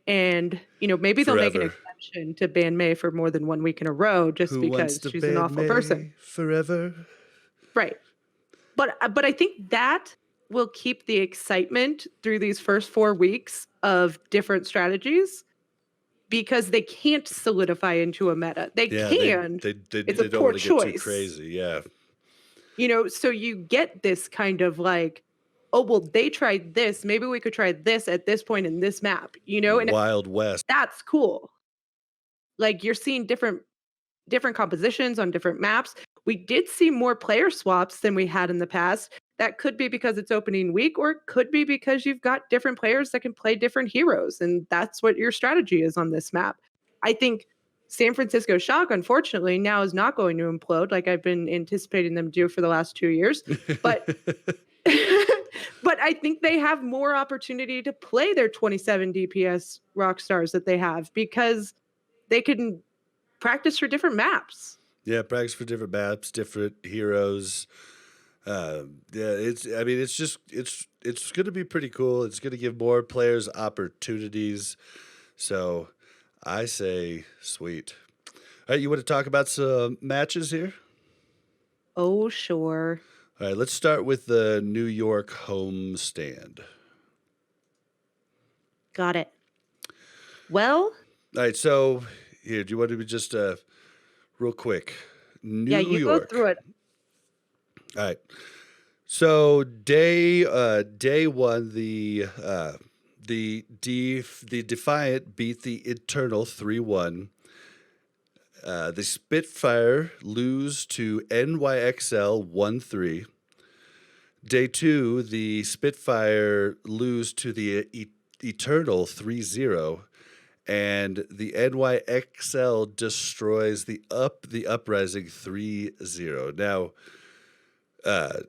And maybe they'll make an Forever. exception to ban May for more than 1 week in a row just Who wants because to she's an ban awful May person. forever? Right. But I think that will keep the excitement through these first 4 weeks of different strategies because they can't solidify into a meta. They Yeah, can. they It's a don't poor want to get too choice. crazy. Yeah, So you get this kind of like, oh, well, they tried this. Maybe we could try this at this point in this map, and Wild West. that's cool. Like you're seeing different different compositions on different maps. We did see more player swaps than we had in the past. That could be because it's opening week, or it could be because you've got different players that can play different heroes, and that's what your strategy is on this map. I think San Francisco Shock, unfortunately, now is not going to implode like I've been anticipating them do for the last 2 years. But but I think they have more opportunity to play their 27 DPS rock stars that they have because they can practice for different maps. Yeah, practice for different maps, different heroes. Yeah, it's going to be pretty cool. It's going to give more players opportunities. So I say sweet. All right, you want to talk about some matches here? Oh, sure. All right, let's start with the New York homestand. Got it. Well, All right, so here, do you want to be just real quick? yeah, you go through it. All right. So day one, the Defiant beat the Eternal 3-1. The Spitfire lose to NYXL 1-3. Day two, the Spitfire lose to the Eternal 3-0. And the NYXL destroys the Uprising 3-0. Now,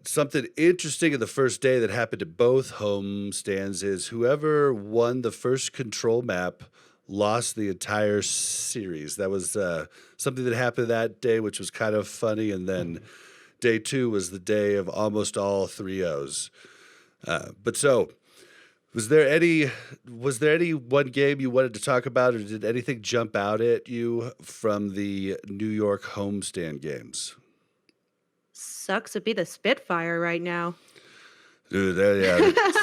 something interesting in the first day that happened to both home stands is whoever won the first control map lost the entire series. That was something that happened that day, which was kind of funny. And then day two was the day of almost all 3-0s. But so, was there any one game you wanted to talk about, or did anything jump out at you from the New York homestand games? Sucks to be the Spitfire right now. Dude,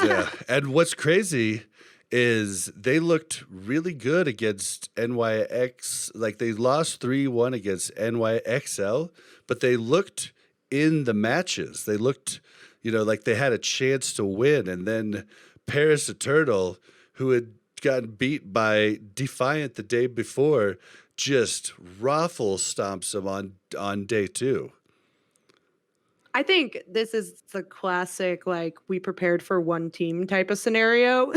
yeah. And what's crazy is they looked really good against NYX. Like, they lost 3-1 against NYXL, but they looked in the matches. They looked, like they had a chance to win. And then Paris Eternal, who had gotten beat by Defiant the day before, just raffle stomps them on day two. I think this is the classic, we prepared for one team type of scenario.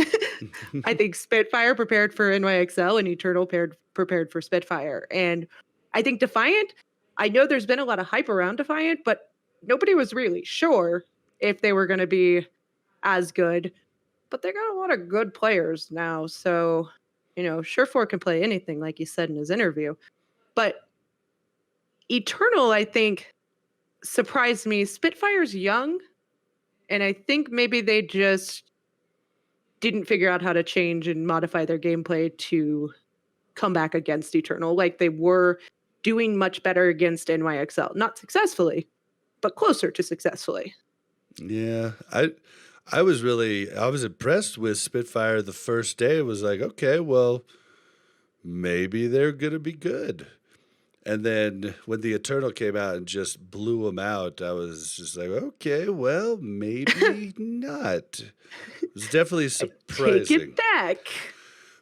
I think Spitfire prepared for NYXL and Eternal prepared for Spitfire. And I think Defiant, I know there's been a lot of hype around Defiant, but nobody was really sure if they were going to be as good. But they got a lot of good players now. So, Surefour can play anything, like he said in his interview. But Eternal, I think, surprised me. Spitfire's young, and I think maybe they just didn't figure out how to change and modify their gameplay to come back against Eternal. Like, they were doing much better against NYXL. Not successfully, but closer to successfully. Yeah, I was impressed with Spitfire the first day. It was like, okay, well, maybe they're going to be good. And then when the Eternal came out and just blew them out, I was just like, okay, well, maybe not. It was definitely surprising. Take it back.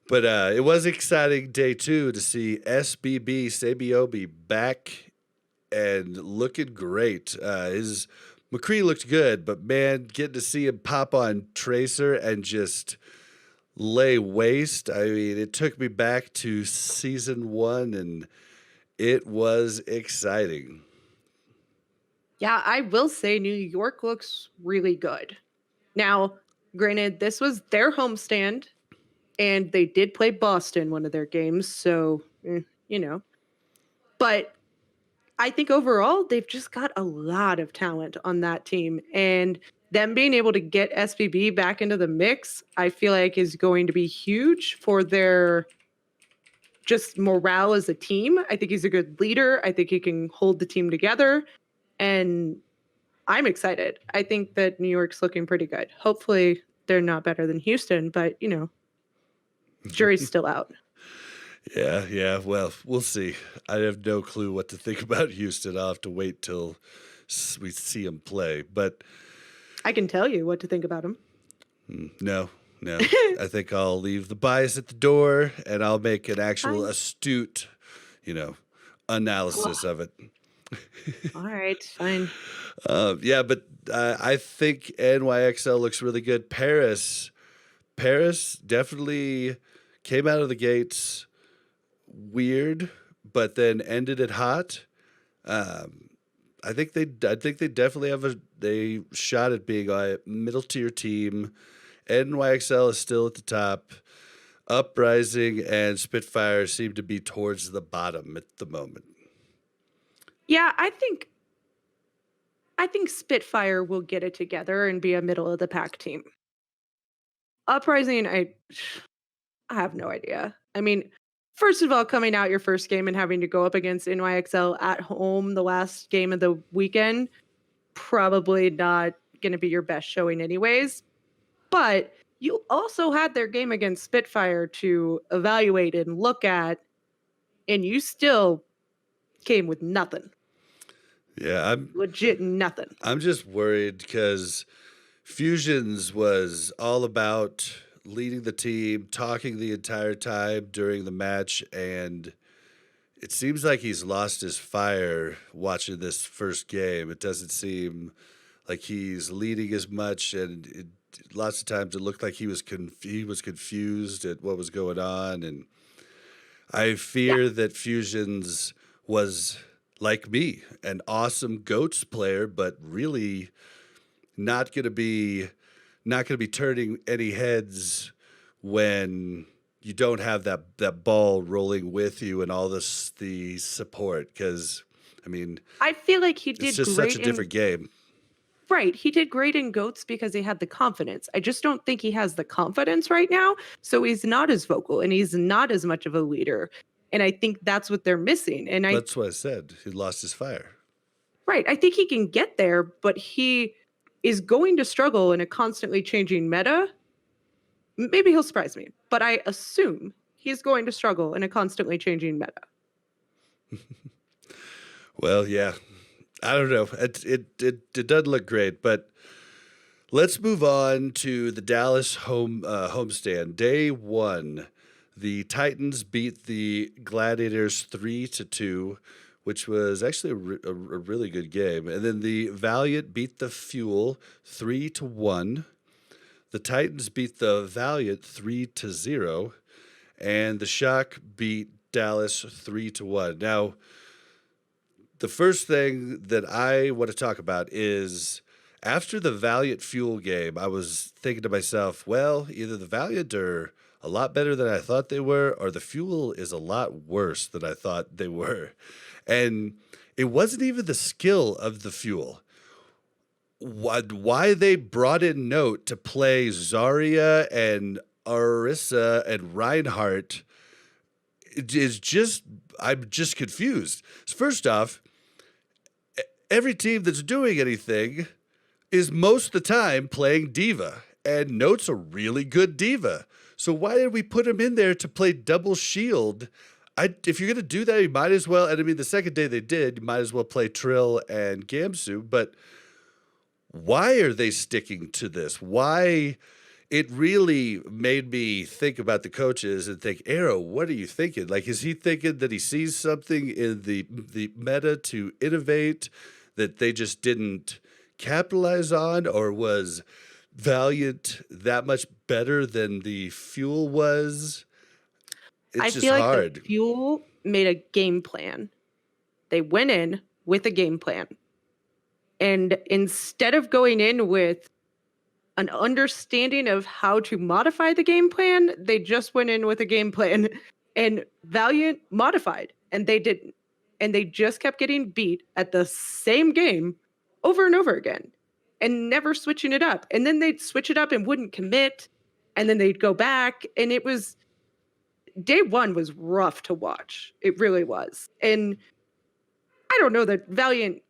But it was exciting day two to see SBB Sabiobi back and looking great. His McCree looked good, but man, getting to see him pop on Tracer and just lay waste. I mean, it took me back to season 1, and it was exciting. Yeah, I will say New York looks really good. Now, granted, this was their homestand, and they did play Boston one of their games, so, But I think overall, they've just got a lot of talent on that team, and them being able to get SBB back into the mix, I feel like is going to be huge for their just morale as a team. I think he's a good leader. I think he can hold the team together, and I'm excited. I think that New York's looking pretty good. Hopefully they're not better than Houston, but jury's still out. Yeah. Well, we'll see. I have no clue what to think about Houston. I'll have to wait till we see him play. But I can tell you what to think about him. No. I think I'll leave the bias at the door, and I'll make an actual astute, analysis of it. All right, fine. Yeah, but I think NYXL looks really good. Paris definitely came out of the gates weird, but then ended it hot. Um, I think they definitely have a shot at being a middle tier team. NYXL is still at the top. Uprising and Spitfire seem to be towards the bottom at the moment. Yeah, I think Spitfire will get it together and be a middle of the pack team. Uprising, I have no idea. I mean, first of all, coming out your first game and having to go up against NYXL at home the last game of the weekend, probably not going to be your best showing anyways. But you also had their game against Spitfire to evaluate and look at, and you still came with nothing. Yeah, Legit nothing. I'm just worried because Fusions was all about leading the team, talking the entire time during the match, and it seems like he's lost his fire watching this first game. It doesn't seem like he's leading as much, and lots of times it looked like he was confused at what was going on, and I fear that Fusions was like me, an awesome Goats player, but really not going to be turning any heads when you don't have that ball rolling with you and all the support. Because I mean, I feel like he did it's just great such a different game. Right. He did great in Goats because he had the confidence. I just don't think he has the confidence right now. So he's not as vocal and he's not as much of a leader. And I think that's what they're missing. And That's what I said. He lost his fire. right. I think he can get there, but he is going to struggle in a constantly changing meta. Maybe he'll surprise me, but I assume he's going to struggle in a constantly changing meta. Well, yeah. I don't know. It doesn't look great, but let's move on to the Dallas homestand. Day 1, the Titans beat the Gladiators 3-2, which was actually a really good game. And then the Valiant beat the Fuel 3-1. The Titans beat the Valiant 3-0, and the Shock beat Dallas 3-1. Now, the first thing that I want to talk about is after the Valiant Fuel game, I was thinking to myself, well, either the Valiant are a lot better than I thought they were, or the Fuel is a lot worse than I thought they were. And it wasn't even the skill of the Fuel. Why they brought in Note to play Zarya and Arissa and Reinhardt is just, I'm just confused. First off, every team that's doing anything is most of the time playing Diva, and Note's a really good Diva. So why did we put him in there to play double shield? If you're going to do that, you might as well, and I mean, the second day they did, you might as well play Trill and Gamsu, but why are they sticking to this? Why? It really made me think about the coaches and think, Arrow, what are you thinking? Like, is he thinking that he sees something in the meta to innovate that they just didn't capitalize on, or was Valiant that much better than the Fuel was? It's I just feel like hard. the Fuel made a game plan. They went in with a game plan. And instead of going in with an understanding of how to modify the game plan, they just went in with a game plan, and Valiant modified and they didn't. And they just kept getting beat at the same game over and over again and never switching it up. And then they'd switch it up and wouldn't commit. And then they'd go back. And it was day 1 was rough to watch. It really was. And I don't know that Valiant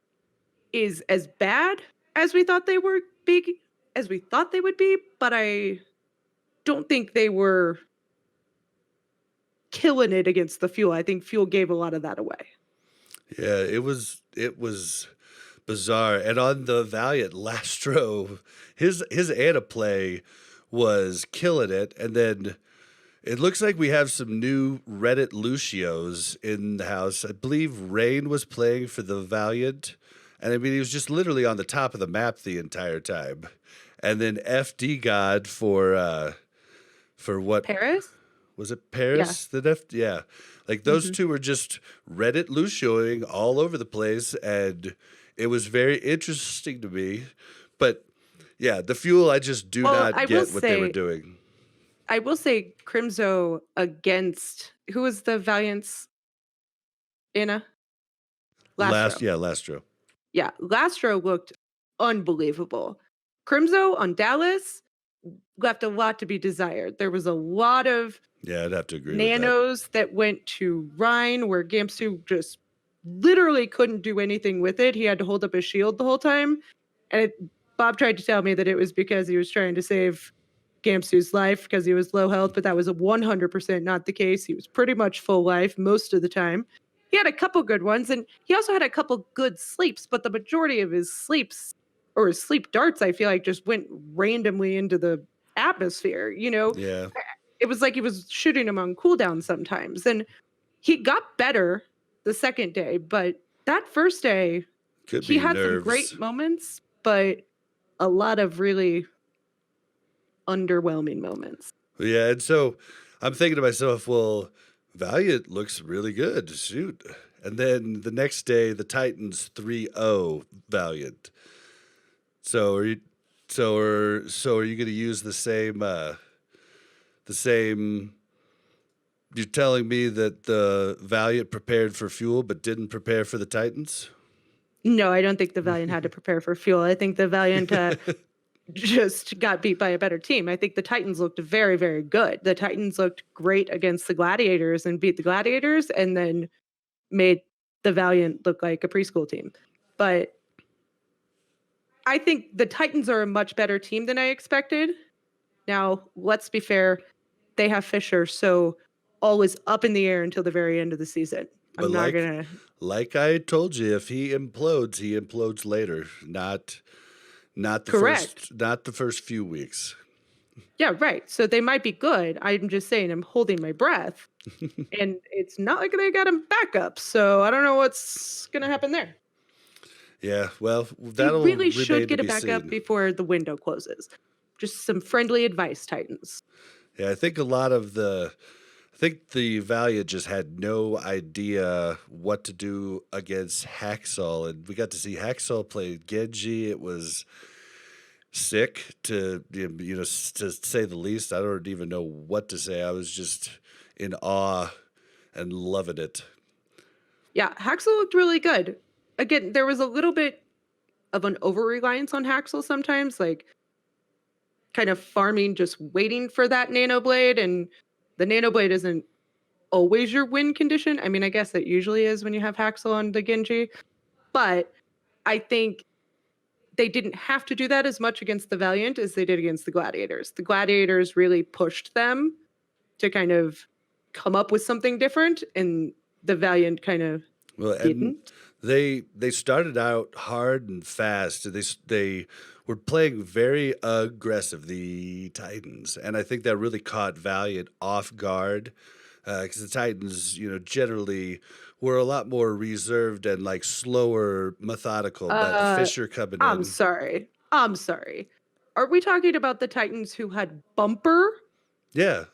is as bad as we thought they would be, but I don't think they were killing it against the Fuel. I think Fuel gave a lot of that away. Yeah, it was bizarre. And on the Valiant, Lastro, his Ana play was killing it. And then It looks like we have some new Reddit Lucios in the house. I believe Rain was playing for the Valiant, and I mean he was just literally on the top of the map the entire time. And then FD God for what Paris? was it Yeah. Paris? Yeah. Like those two were just Reddit Lucioing all over the place, and it was very interesting to me. But yeah, the Fuel, I just do Well, not I will get what they were say doing. I will say Crimzo against who was the Valiant's Anna? Lastro. Lastro. Yeah, Lastro looked unbelievable. Crimzo on Dallas left a lot to be desired. There was a lot of Yeah, I'd have to agree with that. nanos that went to Rhine where Gamsu just literally couldn't do anything with it. He had to hold up his shield the whole time. And Bob tried to tell me that it was because he was trying to save Gamsu's life because he was low health, but that was 100% not the case. He was pretty much full life most of the time. He had a couple good ones, and he also had a couple good sleeps, but the majority of his sleeps or his sleep darts, I feel like, just went randomly into the atmosphere. Yeah. It was like he was shooting him on cooldown sometimes. And he got better the second day, but that first day, Could he be had some nerves. great moments, but a lot of really underwhelming moments. Yeah, and so I'm thinking to myself, well, Valiant looks really good. Shoot. And then the next day, the Titans 3-0 Valiant. So are you going to use the same you're telling me that the Valiant prepared for Fuel but didn't prepare for the Titans? No, I don't think the Valiant had to prepare for Fuel. I think the Valiant just got beat by a better team. I think the Titans looked very, very good. The Titans looked great against the Gladiators and beat the Gladiators and then made the Valiant look like a preschool team. But I think the Titans are a much better team than I expected. Now, let's be fair. They have Fisher, so all is up in the air until the very end of the season. But I'm not going to... Like I told you, if he implodes later, not the Correct. not the first few weeks. Yeah, right. So they might be good. I'm just saying I'm holding my breath. And it's not like they got him back up. So I don't know what's going to happen there. Yeah, well, They that'll really remain should get to it be back up seen. before the window closes. Just some friendly advice, Titans. Yeah, I think the Valiant just had no idea what to do against Haxall, and we got to see Haxall play Genji. It was sick to to say the least. I don't even know what to say. I was just in awe and loving it. Yeah, Haxel looked really good. Again, there was a little bit of an over-reliance on Haxel sometimes, like kind of farming, just waiting for that Nano Blade, and the Nano Blade isn't always your win condition. I mean, I guess it usually is when you have Haxel on the Genji, but I think they didn't have to do that as much against the Valiant as they did against the Gladiators. The Gladiators really pushed them to kind of come up with something different, and the Valiant kind of didn't. They started out hard and fast. They were playing very aggressive, the Titans, and I think that really caught Valiant off guard because the Titans, generally were a lot more reserved and like slower, methodical. But Fisher coming in. I'm sorry. Are we talking about the Titans who had Bumper? Yeah.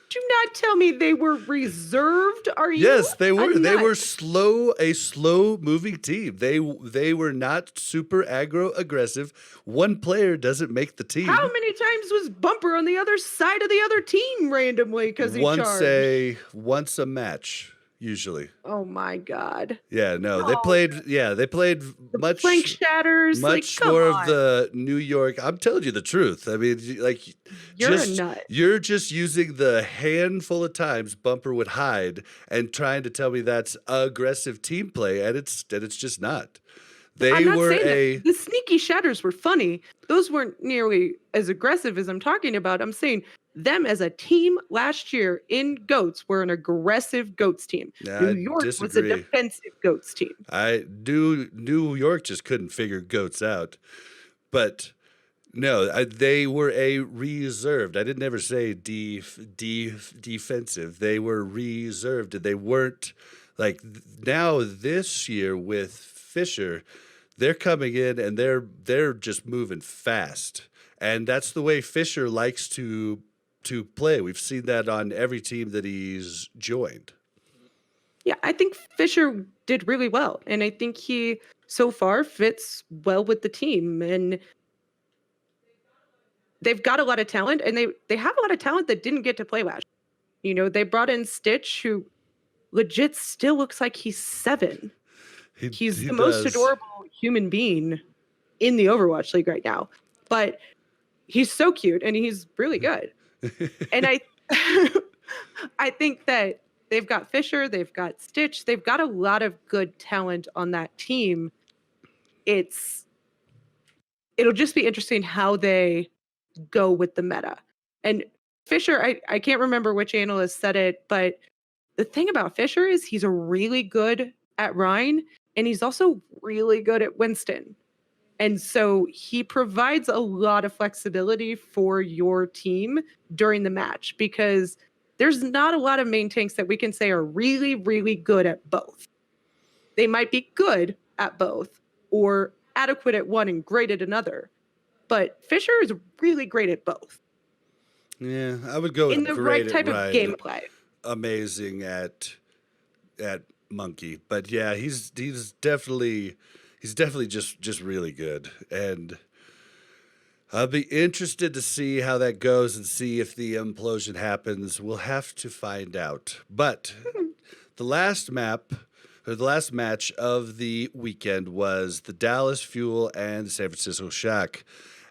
Do not tell me they were reserved. Are you? Yes, they were. They were a slow moving team. They were not super aggro aggressive. One player doesn't make the team. How many times was Bumper on the other side of the other team randomly because he charged? Once a match, usually. Oh my God. Yeah, no, they played The much flank shatters, much like, more come on. of the New York. I'm telling you the truth. I mean, like You're a nut. You're just using the handful of times Bumper would hide and trying to tell me that's aggressive team play, and it's just not. I'm not saying that. The sneaky shatters were funny. Those weren't nearly as aggressive as I'm talking about. I'm saying them as a team last year in GOATS were an aggressive GOATS team. New York was a defensive GOATS team. New York just couldn't figure GOATS out. But No, they were a reserved. I didn't ever say defensive. They were reserved. They weren't like now this year with Fisher, they're coming in and they're just moving fast. And that's the way Fisher likes to play. We've seen that on every team that he's joined. Yeah, I think Fisher did really well. And I think he so far fits well with the team. And they've got a lot of talent, and they have a lot of talent that didn't get to play last year. You know, they brought in Stitch, who legit still looks like he's 7. He's the most adorable human being in the Overwatch League right now. But he's so cute, and he's really good. And I think that they've got Fisher, they've got Stitch, they've got a lot of good talent on that team. It'll just be interesting how they go with the meta. And Fisher, I can't remember which analyst said it, but the thing about Fisher is he's really good at Rhine, and he's also really good at Winston. And so he provides a lot of flexibility for your team during the match, because there's not a lot of main tanks that we can say are really, really good at both. They might be good at both or adequate at one and great at another. But Fisher is really great at both. Yeah, I would go in the right type of gameplay. Amazing at Monkey, but yeah, he's definitely just really good, and I'll be interested to see how that goes and see if the implosion happens. We'll have to find out. But the last match of the weekend was the Dallas Fuel and the San Francisco Shock.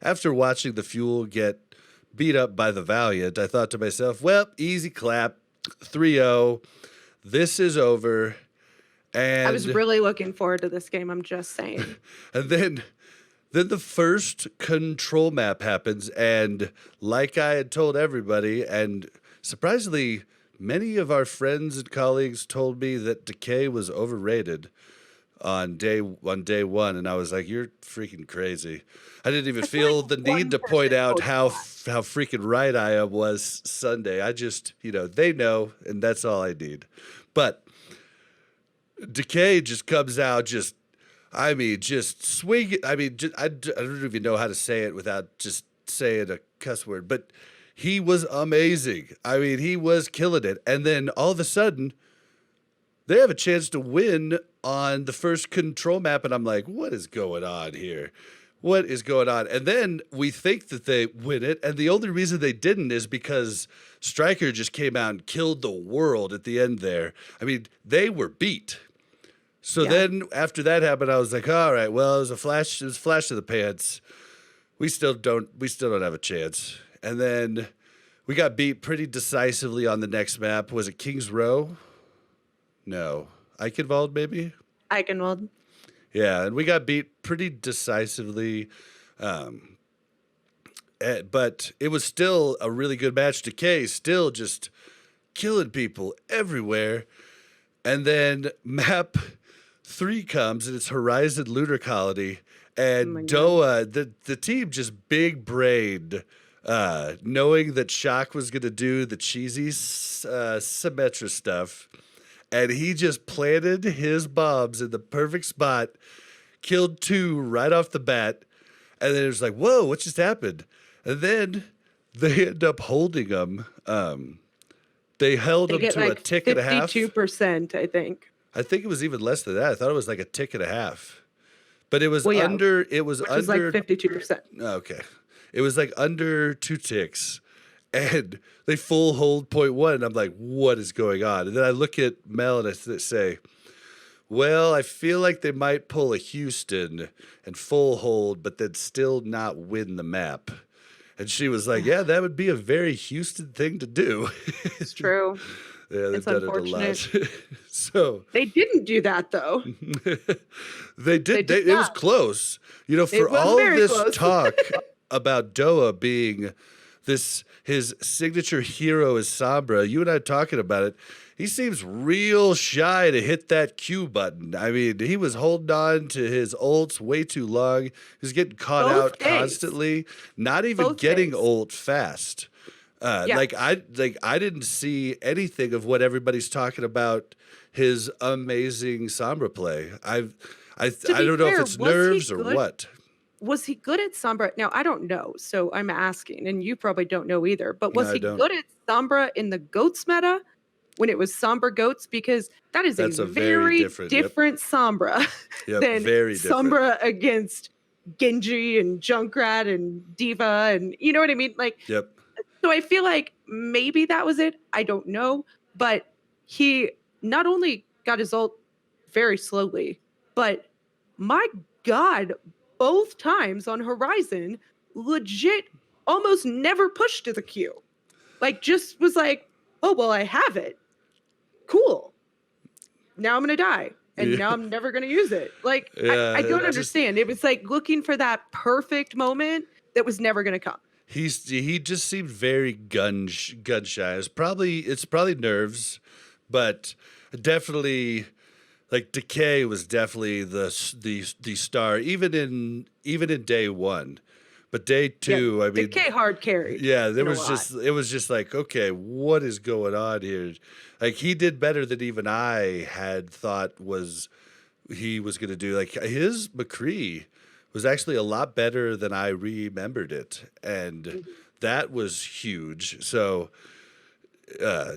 After watching the Fuel get beat up by the Valiant, I thought to myself, well, easy clap, 3-0. This is over. And I was really looking forward to this game, I'm just saying. And then the first control map happens, and like I had told everybody, and surprisingly, many of our friends and colleagues told me that Decay was overrated on day one, and I was like, you're freaking crazy. I didn't even feel the need to point out how freaking right I was Sunday. I just, they know, and that's all I need. But Decay just comes out, just swing it. I don't even know how to say it without just saying a cuss word, but he was amazing. He was killing it. And then all of a sudden, they have a chance to win on the first control map, and I'm like, what is going on here? What is going on? And then we think that they win it, and the only reason they didn't is because Stryker just came out and killed the world at the end there. They were beat. So then after that happened, I was like, all right, well, it was a flash of the pants. We still don't have a chance. And then we got beat pretty decisively on the next map. Was it Kings Row? No. Eichenwald, maybe? Eichenwald. Yeah, and we got beat pretty decisively. But it was still a really good match. Decay still just killing people everywhere. And then map 3 comes, and it's Horizon Lunar Colony. And Doa, the team just big-brained, knowing that Shock was going to do the cheesy Symmetra stuff. And he just planted his bombs in the perfect spot, killed 2 right off the bat. And then it was like, whoa, what just happened? And then they end up holding them. They held them to a tick and a half. 52%, I think. I think it was even less than that. I thought it was like a tick and a half. But it was under. It was which under. is like 52%. Okay, it was like under 2 ticks, and they full hold 0.1. And I'm like, what is going on? And then I look at Mel and I say, well, I feel like they might pull a Houston and full hold, but then still not win the map. And she was like, yeah, that would be a very Houston thing to do. It's true. Yeah, they've done it a lot. So they didn't do that, though. They did. It was close. For all of this talk about Doa being his signature hero is Sombra, you and I talking about it. he seems real shy to hit that Q button. I mean, he was holding on to his ults way too long. He was getting caught Both out days. constantly, not even Both getting days. ult fast. Yeah. I didn't see anything of what everybody's talking about his amazing Sombra play. I To be don't know if fair, it's was he nerves or good? what. Was he good at Sombra? Now, I don't know, so I'm asking, and you probably don't know either, but was No, I he don't. good at Sombra in the Goats meta when it was Sombra Goats? Because that is That's a a very very different- yep. different Sombra Yep, than very different. Sombra against Genji and Junkrat and Diva, and you know what I mean? Like, Yep. so I feel like maybe that was it. I don't know. But he not only got his ult very slowly, but my God, both times on Horizon, legit almost never pushed to the queue. Like, just was like, oh, well, I have it. Cool. Now I'm going to die. And Yeah. now I'm never going to use it. Like, Yeah, I don't it just- understand. It was like looking for that perfect moment that was never going to come. He just seemed very gun shy. It's probably nerves, but definitely like Decay was definitely the star even in day one, but day two, Yeah, I mean, Decay hard carried. yeah, it was just like, okay, what is going on here? Like he did better than even I had thought he was going to do. Like his McCree was actually a lot better than I remembered it, and that was huge. So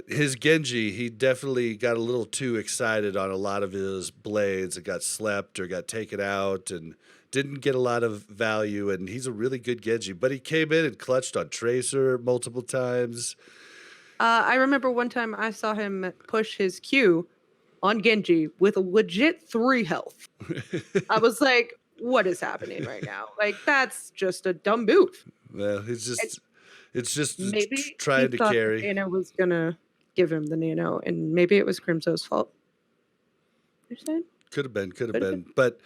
his Genji, he definitely got a little too excited on a lot of his blades and got slept or got taken out and didn't get a lot of value. And he's a really good Genji, but he came in and clutched on Tracer multiple times. I remember one time I saw him push his Q on Genji with a legit 3 health. I was like, what is happening right now? Like, that's just a dumb move. Well, it's just Maybe trying he to thought carry. the Nano was gonna give him the Nano, and maybe it was Crimso's fault. You're saying? Could have been. Could've been. But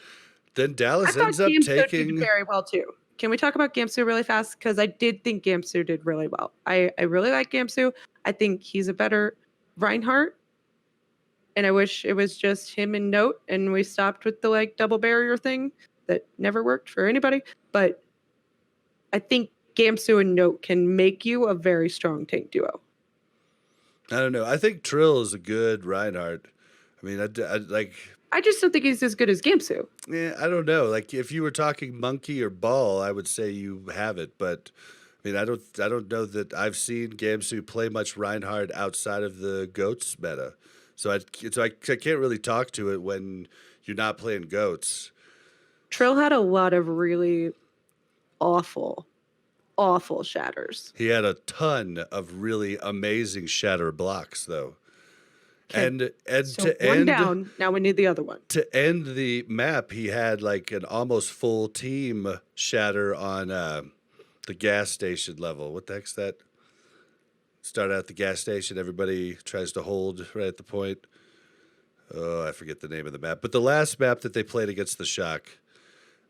then I Dallas thought ends up Gamsu did taking. very well too. Can we talk about Gamsu really fast? Because I did think Gamsu did really well. I really like Gamsu. I think he's a better Reinhardt. And I wish it was just him and Note, and we stopped with the like double barrier thing that never worked for anybody. But I think Gamsu and Note can make you a very strong tank duo. I don't know. I think Trill is a good Reinhardt. I mean, I like. I just don't think he's as good as Gamsu. Yeah, I don't know. Like, if you were talking Monkey or Ball, I would say you have it. But I mean, I don't know that I've seen Gamsu play much Reinhardt outside of the Goats meta. So I can't really talk to it when you're not playing Goats. Trill had a lot of really awful shatters. He had a ton of really amazing shatter blocks, though. Okay. And So to one end down, now we need the other one. to end the map, he had like an almost full team shatter on the gas station level. What the heck's that? Start out at the gas station. Everybody tries to hold right at the point. Oh, I forget the name of the map. But the last map that they played against the Shock.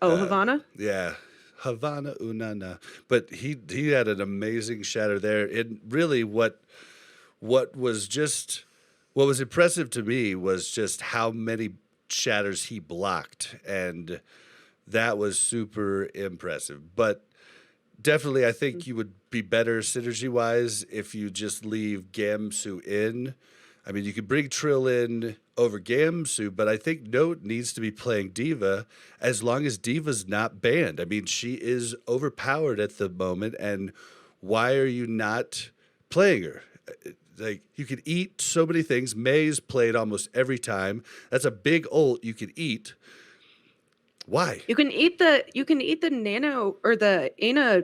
Oh, Havana? Yeah. Havana Unana. But he had an amazing shatter there. And really what was impressive to me was just how many shatters he blocked. And that was super impressive. But definitely, I think you would be better synergy-wise if you just leave Gamsu in. I mean, you could bring Trill in over Gamsu, but I think Note needs to be playing Diva as long as Diva's not banned. I mean, she is overpowered at the moment, and why are you not playing her? Like, you could eat so many things. May's played almost every time. That's a big ult you could eat. Why? You can eat the nano or the Ana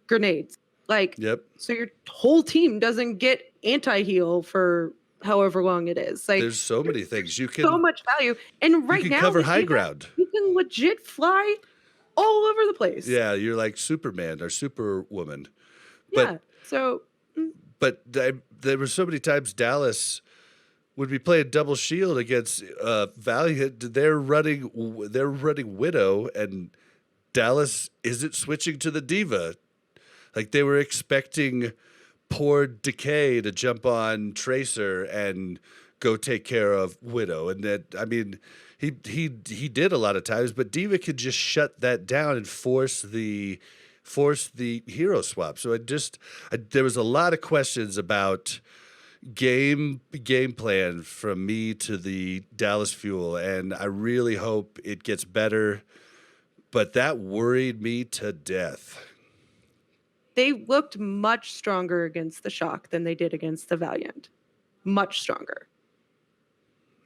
grenades. Like, Yep. so your whole team doesn't get anti-heal for however long it is. Like, There's so many things you can. so much value. And right you can now, cover with high Diva, ground. You can legit fly all over the place. Yeah, you're like Superman or Superwoman. Yeah. So But there were so many times Dallas would be playing double shield against Valiant. They're running Widow, and Dallas isn't switching to the Diva. Like, they were expecting poor Decay to jump on Tracer and go take care of Widow. And that, I mean, he did a lot of times, but D.Va could just shut that down and force the hero swap. So there was a lot of questions about game plan from me to the Dallas Fuel, and I really hope it gets better. But that worried me to death. They looked much stronger against the Shock than they did against the Valiant. Much stronger.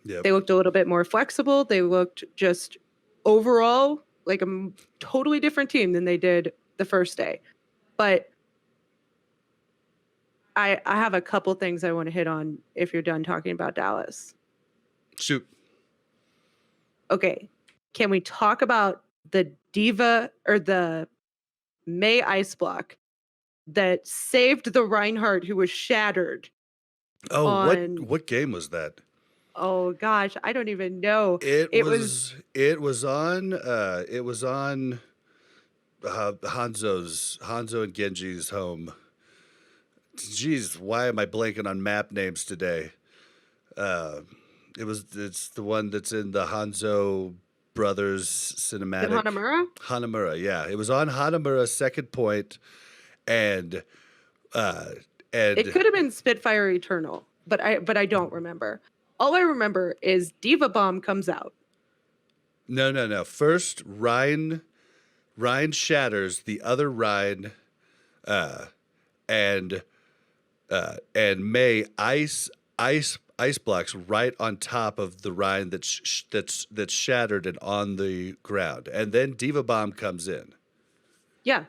Yep. They looked a little bit more flexible. They looked just overall like a totally different team than they did the first day. But I have a couple things I want to hit on if you're done talking about Dallas. Shoot. Okay. Can we talk about the D.Va or the Mei ice block that saved the Reinhardt who was shattered? Oh, what game was that? Oh gosh, I don't even know. It was on Hanzo and Genji's home. Jeez, why am I blanking on map names today? It's the one that's in the Hanzo Brothers cinematic. Is it Hanamura? Hanamura, yeah. It was on Hanamura's second point, and It could have been Spitfire Eternal, but I don't remember. All I remember is Diva Bomb comes out. No. First, Ryan shatters the other Ryan, and Mei ice blocks right on top of the Ryan that's shattered and on the ground, and then Diva Bomb comes in. Yeah,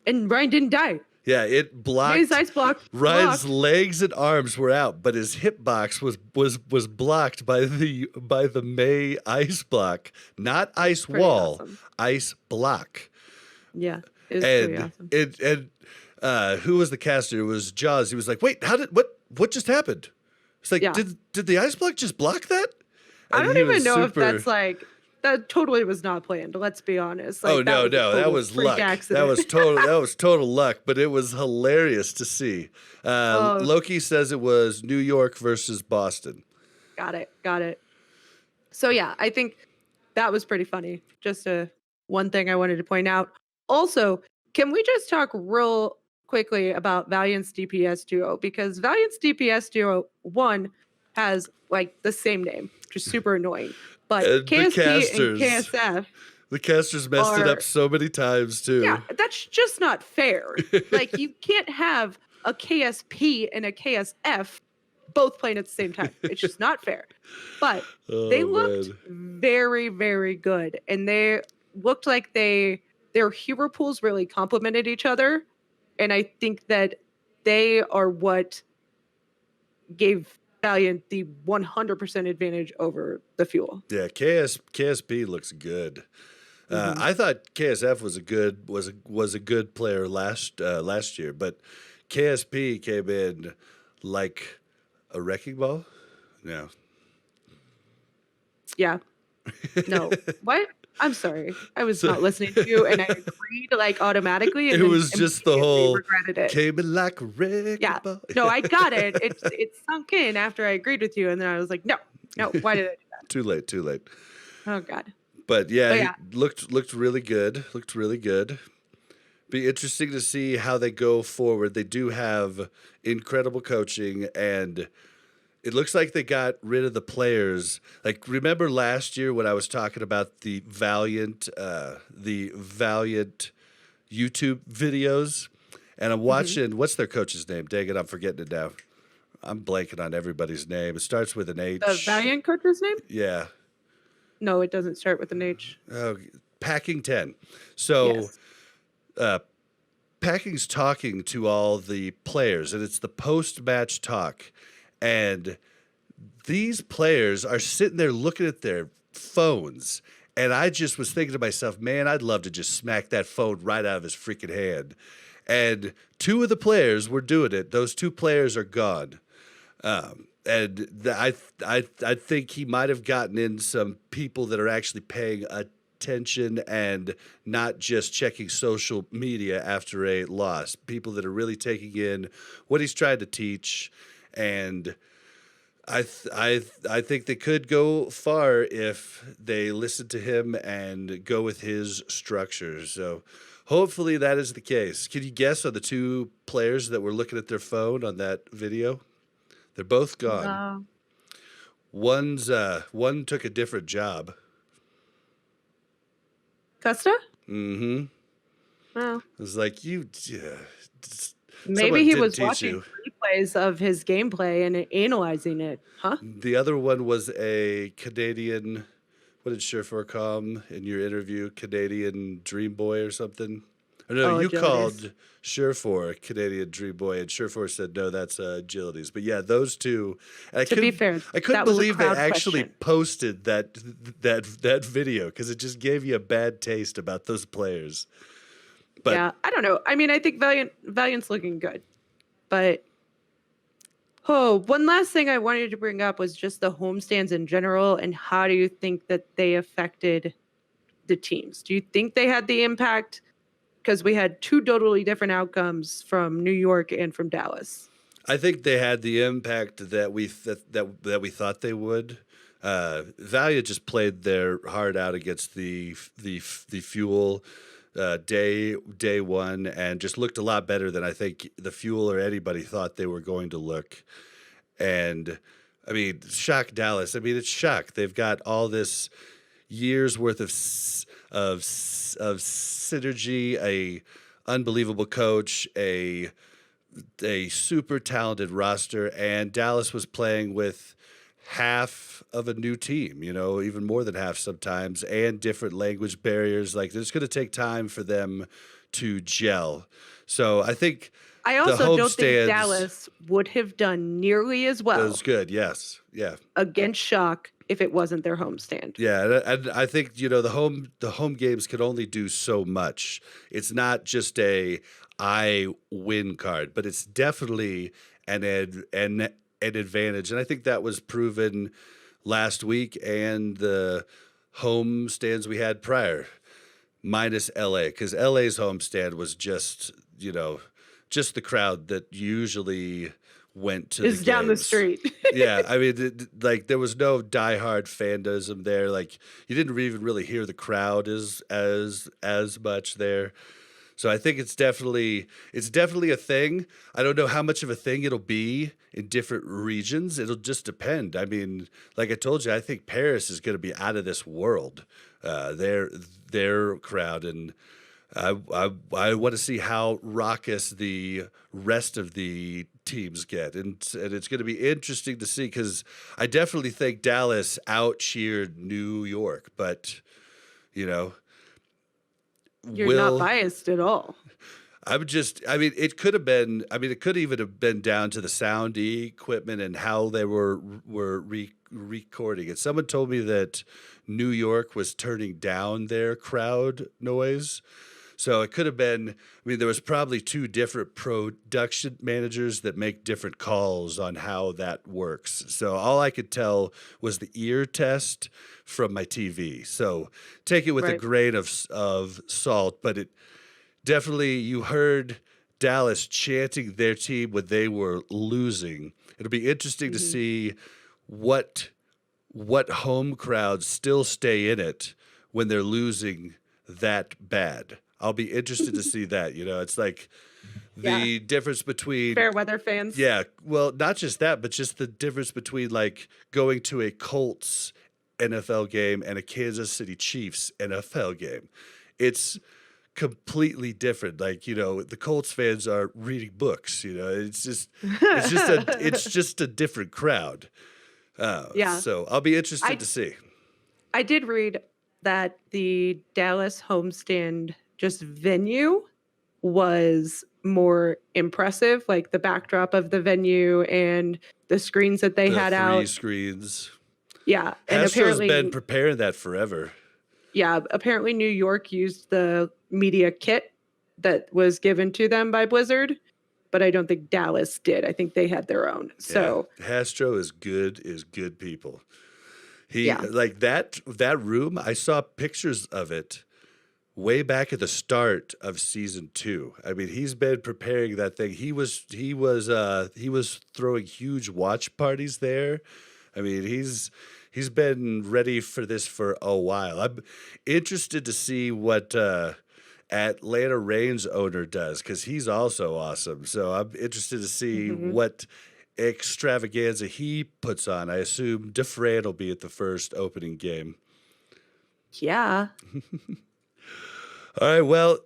and Ryan didn't die. Yeah, it blocked. Mei's ice block. Ryan's legs and arms were out, but his hitbox was blocked by the Mei ice block, not ice wall, awesome. Ice block. Yeah, it was pretty awesome. Who was the caster? It was Jaws. He was like, "Wait, what just happened?" It's like, did the ice block just block that? And I don't even know if that's like that. Totally was not planned. Let's be honest. Like, no, that was luck. Accident. That was total luck. But it was hilarious to see. Loki says it was New York versus Boston. Got it. So yeah, I think that was pretty funny. Just one thing I wanted to point out. Also, can we just talk real quickly about Valiant's DPS duo? Because Valiant's DPS duo 1 has like the same name, which is super annoying. But KSP and KSF, the casters messed it up so many times too. Yeah, that's just not fair. Like, you can't have a KSP and a KSF both playing at the same time. It's just not fair. But they looked very, very good, and they looked like their hero pools really complemented each other. And I think that they are what gave Valiant the 100% advantage over the Fuel. Yeah, KSP looks good. I thought KSF was a good player last year, but KSP came in like a wrecking ball. No. Yeah. No. What? I'm sorry. I was not listening to you, and I agreed like automatically. And it was just the whole regretted it. Came in like a wrecking ball. No, I got it. It sunk in after I agreed with you, and then I was like, no. Why did I do that? Too late. Oh God. But yeah, he looked really good. Looked really good. Be interesting to see how they go forward. They do have incredible coaching, and it looks like they got rid of the players. Like, remember last year when I was talking about the Valiant YouTube videos? And I'm watching, what's their coach's name? Dang it, I'm forgetting it now. I'm blanking on everybody's name. It starts with an H. The Valiant coach's name? Yeah. No, it doesn't start with an H. Oh, Packing 10. So, Packing's talking to all the players, and it's the post-match talk. And these players are sitting there looking at their phones. And I just was thinking to myself, man, I'd love to just smack that phone right out of his freaking hand. And 2 of the players were doing it. Those 2 players are gone. I think he might have gotten in some people that are actually paying attention and not just checking social media after a loss. People that are really taking in what he's trying to teach, and I think they could go far if they listen to him and go with his structure. So hopefully that is the case. Can you guess on the two players that were looking at their phone on that video? They're both gone. One took a different job. Costa? Mm-hmm. Well, It was like maybe he was watching replays of his gameplay and analyzing it, huh? The other one was a Canadian. What did Surefour call him in your interview? Canadian Dream Boy or something? Or no, you called Surefour Canadian Dream Boy, and Surefour said no, that's Agilities. But yeah, those two. And To be fair, I couldn't that was a believe they crowd actually question. posted that video because it just gave you a bad taste about those players. But Yeah, I don't know. I mean, I think Valiant's looking good, but one last thing I wanted to bring up was just the homestands in general, and how do you think that they affected the teams? Do you think they had the impact? Because we had two totally different outcomes from New York and from Dallas. I think they had the impact that we thought they would. Valiant just played their heart out against the Fuel day one, and just looked a lot better than I think the Fuel or anybody thought they were going to look. And I mean, shock Dallas. I mean, it's shock. They've got all this years worth of synergy, a unbelievable coach, a super talented roster, and Dallas was playing with half of a new team, even more than half sometimes, and different language barriers. Like, it's going to take time for them to gel. So I think I also don't think homestands- Dallas would have done nearly as well That was good. Yes. Yeah. against Shock if it wasn't their homestand. Yeah, and I think the home games can only do so much. It's not just a I win card, but it's definitely an advantage, and I think that was proven last week and the home stands we had prior, minus LA, because LA's homestand was just just the crowd that usually went to Is the down the games. street. Yeah, I mean, like there was no diehard fandom there. Like you didn't even really hear the crowd as much there. So I think it's definitely a thing. I don't know how much of a thing it'll be in different regions. It'll just depend. I mean, like I told you, I think Paris is going to be out of this world. Their crowd, and I want to see how raucous the rest of the teams get, and it's going to be interesting to see because I definitely think Dallas out-cheered New York, but You're not biased at all. I mean, it could have been. I mean, it could even have been down to the sound equipment and how they were recording it. Someone told me that New York was turning down their crowd noise. So it could have been, I mean, there was probably two different production managers that make different calls on how that works. So all I could tell was the ear test from my TV. So take it with a grain of salt, but it definitely, you heard Dallas chanting their team when they were losing. It'll be interesting to see what home crowds still stay in it when they're losing that bad. I'll be interested to see that. It's like the difference between fair weather fans. Yeah, well, not just that, but just the difference between like going to a Colts NFL game and a Kansas City Chiefs NFL game. It's completely different. Like, the Colts fans are reading books. It's just a different crowd. So I'll be interested to see. I did read that the Dallas homestand just venue was more impressive, like the backdrop of the venue and the screens that they had out. 3 screens. Yeah. And Astro's apparently been preparing that forever. Yeah, apparently New York used the media kit that was given to them by Blizzard, but I don't think Dallas did. I think they had their own. So Astro is good people. He Yeah. like that room. I saw pictures of it way back at the start of season 2. I mean, he's been preparing that thing. He was throwing huge watch parties there. I mean, he's been ready for this for a while. I'm interested to see what Atlanta Reigns owner does because he's also awesome. So I'm interested to see Hmm. what extravaganza he puts on. I assume DeFran will be at the first opening game. Yeah. All right, well,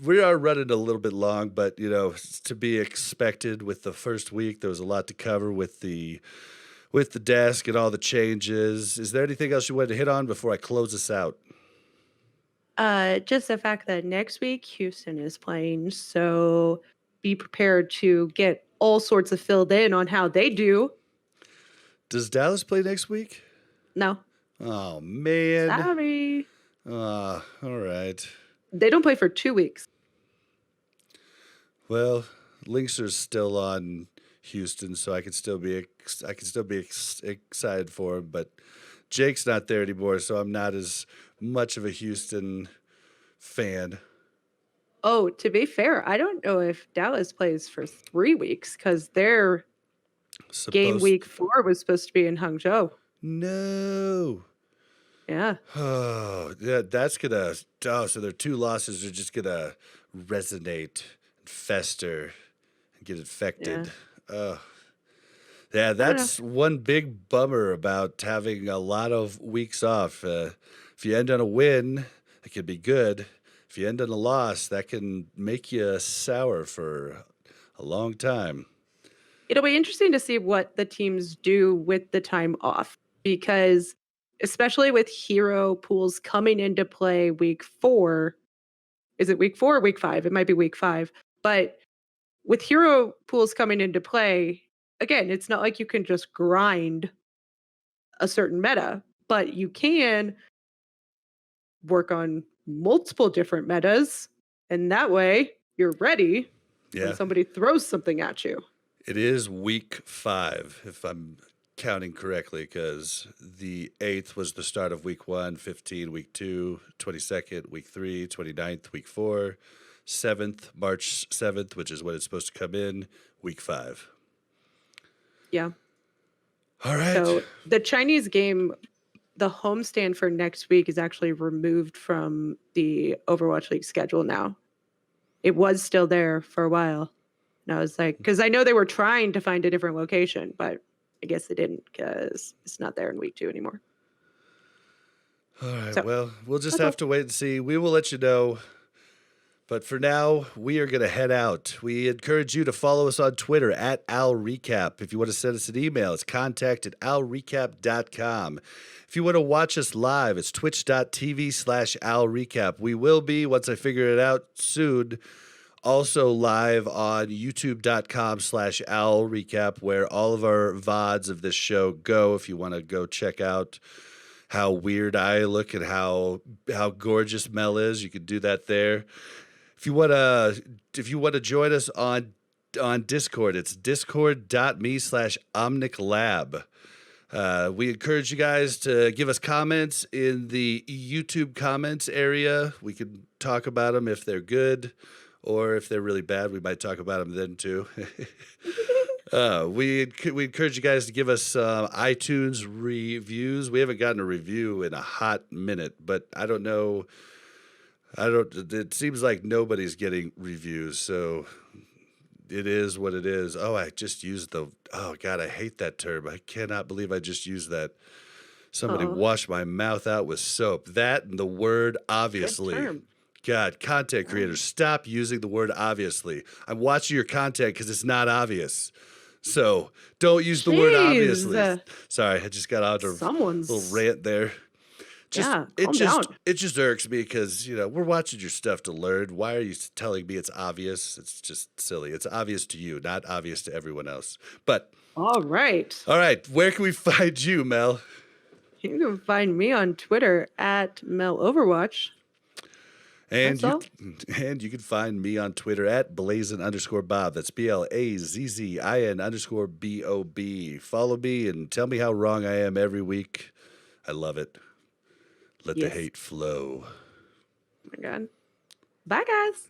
we are running a little bit long, but it's to be expected with the first week. There was a lot to cover with the desk and all the changes. Is there anything else you wanted to hit on before I close this out? Just the fact that next week Houston is playing, so be prepared to get all sorts of filled in on how they do. Does Dallas play next week? No, Oh man. sorry. All right. They don't play for 2 weeks. Well, Lynx are still on Houston, so I can still be excited for him. But Jake's not there anymore, so I'm not as much of a Houston fan. Oh, to be fair, I don't know if Dallas plays for 3 weeks because their game Supposed week 4 was supposed to be in Hangzhou. No. Yeah. Oh, yeah, that's gonna. Oh, so their 2 losses are just gonna resonate, and fester, and get infected. Oh, yeah, I don't know. that's one big bummer about having a lot of weeks off. If you end on a win, it can be good. If you end on a loss, that can make you sour for a long time. It'll be interesting to see what the teams do with the time off because, especially with hero pools coming into play week 4, is it week 4 or week 5? It might be week 5. But with hero pools coming into play, again, it's not like you can just grind a certain meta, but you can work on multiple different metas. And that way you're ready when Yeah, somebody throws something at you. it is week 5, if I'm counting correctly, because the 8th was the start of week 1, 15, week 2, 22nd, week 3, 29th, week 4, 7th, March 7th, which is when it's supposed to come in, week 5. Yeah. All right. So the Chinese game, the homestand for next week is actually removed from the Overwatch League schedule now. It was still there for a while. And I was like, because I know they were trying to find a different location, but I guess they didn't because it's not there in week 2 anymore. All right. So, Well, we'll just that's have all. to wait and see. We will let you know. But for now, we are going to head out. We encourage you to follow us on Twitter at OWL2020. If you want to send us an email, it's contact@owlrecap.com. If you want to watch us live, it's twitch.tv/OWLRecap. We will be, once I figure it out soon, also live on youtube.com/OWLRecap, where all of our VODs of this show go. If you want to go check out how weird I look and how gorgeous Mel is, you can do that there. If you wanna join us on Discord, it's discord.me/omniclab. We encourage you guys to give us comments in the YouTube comments area. We can talk about them if they're good, or if they're really bad, we might talk about them then too. We encourage you guys to give us iTunes reviews. We haven't gotten a review in a hot minute, but I don't know. It seems like nobody's getting reviews, so it is what it is. Oh, I just used oh God, I hate that term. I cannot believe I just used that. Somebody Uh-oh. washed my mouth out with soap. That and the word obviously. Good term. God, content creators, stop using the word obviously. I'm watching your content because it's not obvious. So don't use the word obviously. Jeez. Sorry, I just got out of a Someone's little rant there. Yeah, calm down. It just irks me because we're watching your stuff to learn. Why are you telling me it's obvious? It's just silly. It's obvious to you, not obvious to everyone else. But All right. where can we find you, Mel? You can find me on Twitter at MelOverwatch. And That's you can find me on Twitter at Blazzin_Bob. That's BLAZZIN_BOB. Follow me and tell me how wrong I am every week. I love it. Let the Yes. hate flow. Oh my God. Bye, guys.